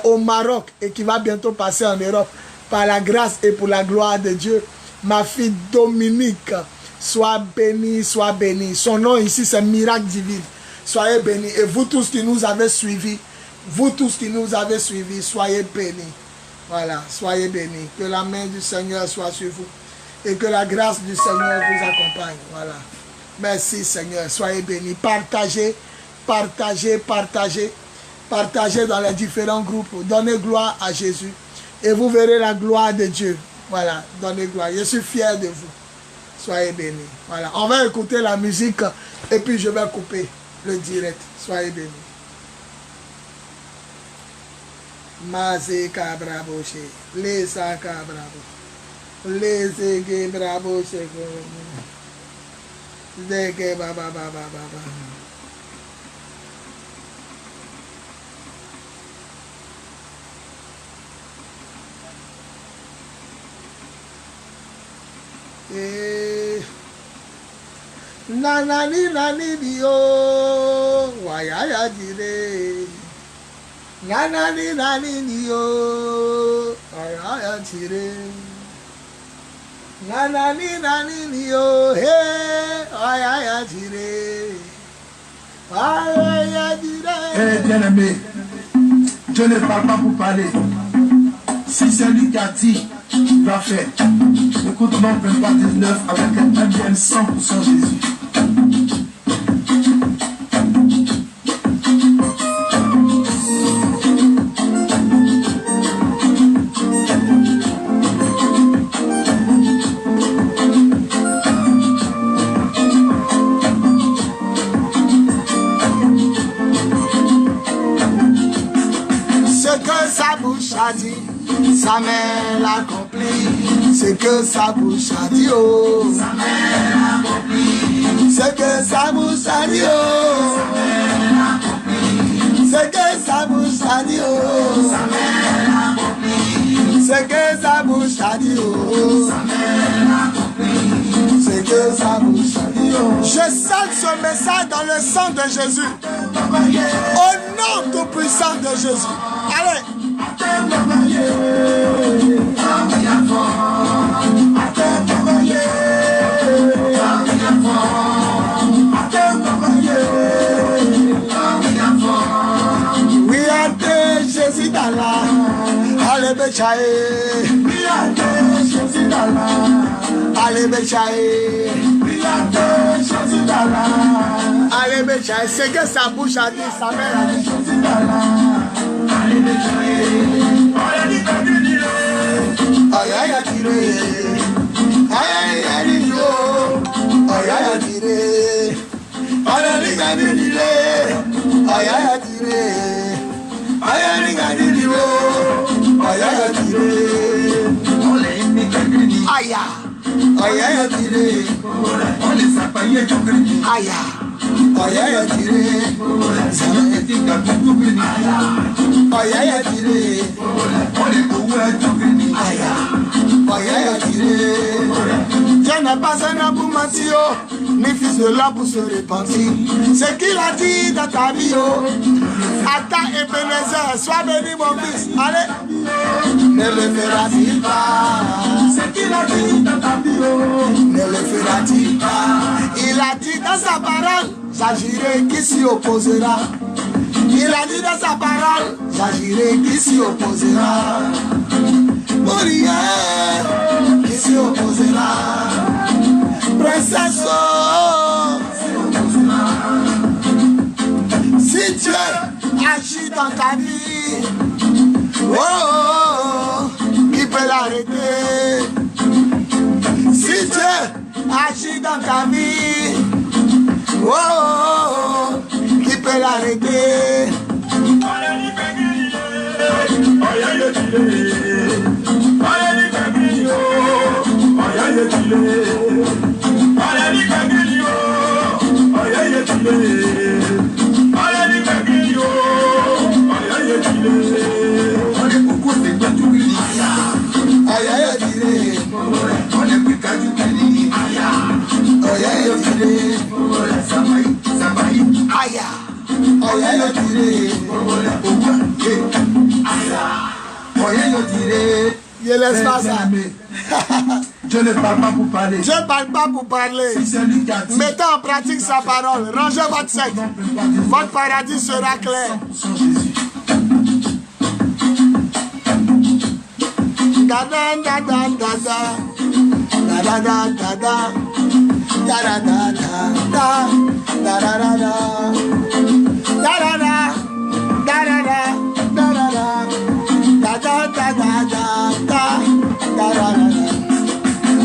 au Maroc et qui va bientôt passer en Europe par la grâce et pour la gloire de Dieu. Ma fille Dominique, sois bénie, sois bénie. Son nom ici, c'est Miracle Divine. Soyez bénis. Et vous tous qui nous avez suivis, soyez bénis. Voilà, soyez bénis. Que la main du Seigneur soit sur vous. Et que la grâce du Seigneur vous accompagne. Voilà. Merci Seigneur. Soyez bénis. Partagez, partagez, partagez. Partagez dans les différents groupes. Donnez gloire à Jésus. Et vous verrez la gloire de Dieu. Voilà, donnez gloire. Je suis fier de vous. Soyez bénis. Voilà, on va écouter la musique et puis je vais couper le direct. Soyez bénis. Mazé Cabrabo, les Cabrabo, les Brabo, les Baba. Nanani bio, wayaya dire. Nanani bio, wayaya dire. Nanani bio, hey, wayaya dire. Wayaya dire. Eh bien aimé, Dieu ne parle pas pour parler. Si c'est lui qui a dit, il va faire. Écoute Marc 23, 19 avec un MDM 100% Jésus. A dit, sa mère l'accomplit. Ce que sa bouche a dit, oh, sa mère l'accomplit. Ce que sa bouche a dit, oh, sa mère l'accomplit. Ce que sa bouche a dit, oh, sa mère l'accomplit. Ce que sa bouche a dit, oh, sa mère l'accomplit. Ce que sa bouche a dit, oh. Je scelle ce message dans le sang de Jésus. Au nom tout puissant de Jésus. Allez. Oui, Jésus d'Allah. Allez, Béchaï. Oui, Jésus d'Allah. Allez, Béchaï. Oui, Jésus d'Allah. Allez, Béchaï. C'est que sa bouche a dit, sa mère a dit. Jésus d'Allah. Allez, Béchaï. Aïe, aïe, aïe, tiré. Aïe, aïe, aïe, tiré. Aïe, aïe, aïe, tiré. Aïe, aïe, aïe, tiré. Aïe, aïe, aïe, tiré. Aïe, aïe, aïe, tiré. Aïe, aïe, tiré. Aïe, aïe, aïe, tiré. On les a payés, aïe, aïe, aïe, tiré. Ça m'a été gâteau. Aïe, aïe, tiré. On les couvre, aïe, aïe, tiré. Dieu n'est pas un homme pour mentir, ni fils de l'homme pour se repentir. Ce qu'il a dit dans ta vie, Attends, Ebenezer, sois béni mon fils. Allez, ne le fera-t-il pas? Ce qu'il a dit dans ta vie, ne le fera-t-il pas? Il a dit dans sa parole, j'agirai qui s'y opposera. Il a dit dans sa parole, j'agirai qui s'y opposera. Pour rien, qui s'y opposera. Princesse, si Dieu agit dans ta vie, oh, qui peut l'arrêter? Si Dieu agit dans ta vie, oh, qui peut l'arrêter? Je laisse pas ça. Dieu ne parle pas pour parler. Dieu ne parle pas pour parler. Mettez en pratique sa parole. Rangez votre sec. Votre paradis sera clair. Da da da da da da da da da da da da da da da da da da.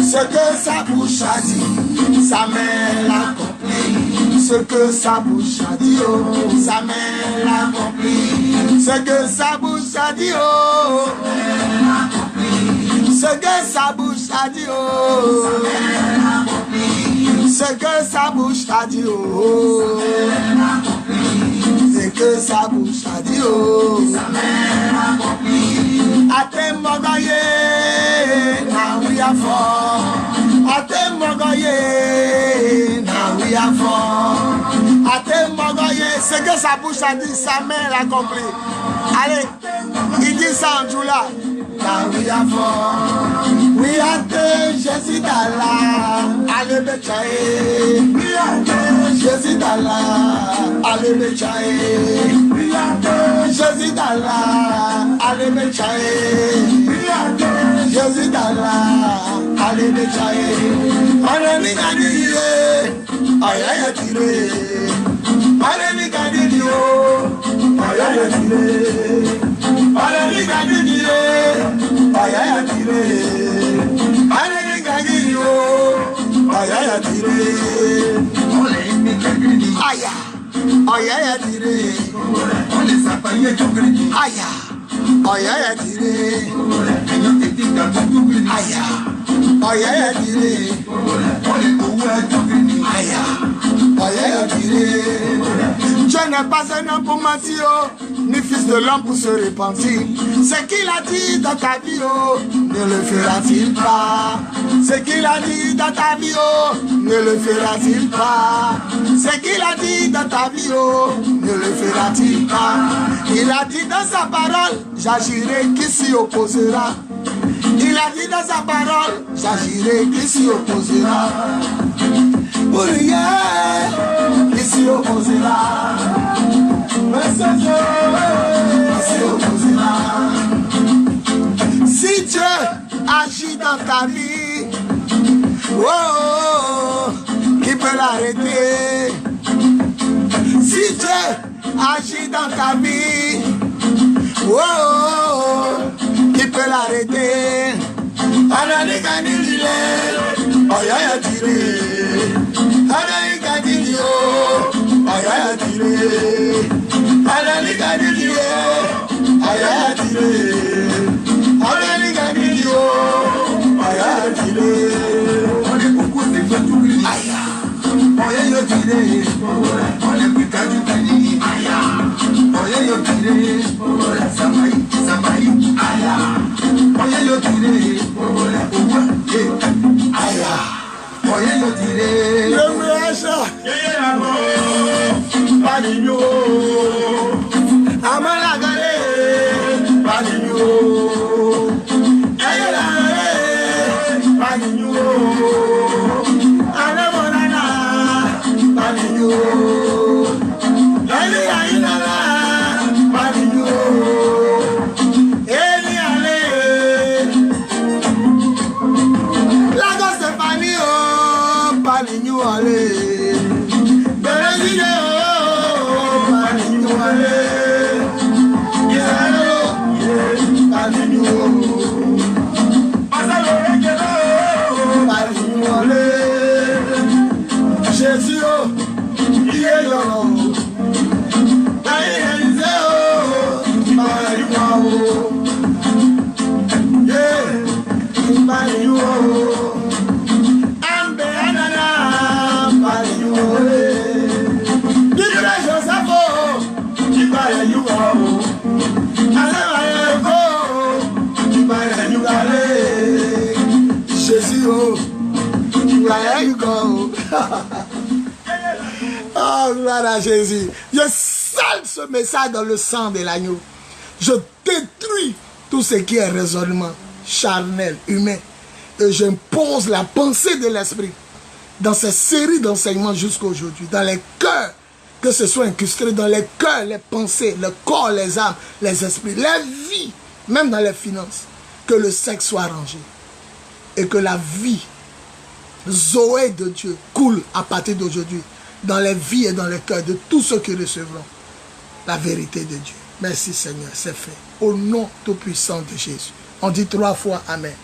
Ce que sa bouche a dit, sa main l'accomplit. Ce que sa bouche a dit, oh, sa main l'accomplit. Ce que sa bouche a dit, oh, ce que sa bouche a dit, oh, ce que sa bouche a dit, oh, ce que sa bouche a dit, oh, Ate mogoye, now we are for. Ate mogoye, now we are for. Ate mogoye, ce que sa bouche a dit, sa main l'a compris. Allez, il dit ça en Djoula. car we are born. We are the Jésus d'Allah, allez me chaye. We are the Jésus d'Allah, allez me chaye. We are the Jésus d'Allah, allez me chaye. We are the Jésus d'Allah, allez me chaye. On est gagné, aïe aïe tiré. On est gagné, aïe aïe tiré. Allez gagner, aïe aïe tiré. Allez gagner, aïe aïe tiré. Aïe aïe tiré. On les a payés tout crédit. Aïe aïe tiré. Aïe aïe tiré. On les a tout crédit. Aïe tiré. Dieu n'est pas un homme pour mentir, ni fils de l'homme pour se repentir. Ce qu'il a dit dans ta vie, oh, ne le fera-t-il pas? Ce qu'il a dit dans ta vie, oh, ne le fera-t-il pas? Ce qu'il a dit dans ta vie, oh, ne le fera-t-il pas? Il a dit dans sa parole, j'agirai, qui s'y opposera? Il a dit dans sa parole, j'agirai, qui s'y opposera? Pour rien, qui s'y opposera? Si Dieu agit dans ta vie, oh, qui peut l'arrêter? Si Dieu agit dans ta vie, oh, qui peut l'arrêter? Allez gagner, aïe aïe tiré. Allez gagner, aïe aïe tiré. Allez gagner, aïe aïe tiré. Allez gagner, aïe aïe tiré. On est beaucoup de gens. Aïe aïe tiré. On est plus qu'à du pays. Aïe aïe tiré. Samaï. Aïe aïe tiré. Aïe aïe tiré. Le méchant. Paligno, Amala Gale, Paligno, Ayala, Paligno, Anamonana, Paligno, Ayala, Paligno, Eliale, Lago Stefanio, Paligno, allez. Jésus, il est là. Jésus, where you go? Oh, gloire à Jésus. Je scelle ce message dans le sang de l'agneau. Je détruis tout ce qui est raisonnement charnel, humain. Et j'impose la pensée de l'esprit dans cette série d'enseignements jusqu'à aujourd'hui. Dans les cœurs, que ce soit incrusté dans les cœurs, les pensées, le corps, les âmes, les esprits, les vies, même dans les finances. Que le sexe soit rangé. Et que la vie, Zoé de Dieu, coule à partir d'aujourd'hui dans les vies et dans les cœurs de tous ceux qui recevront la vérité de Dieu. Merci Seigneur, c'est fait. Au nom tout-puissant de Jésus. On dit 3 fois Amen.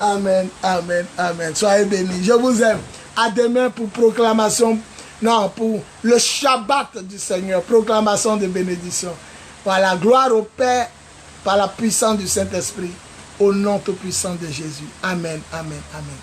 Amen, amen, amen. Soyez bénis. Je vous aime. À demain pour proclamation, non, pour le Shabbat du Seigneur, proclamation de bénédiction. Par la gloire au Père, par la puissance du Saint-Esprit, au nom tout-puissant de Jésus. Amen, amen, amen.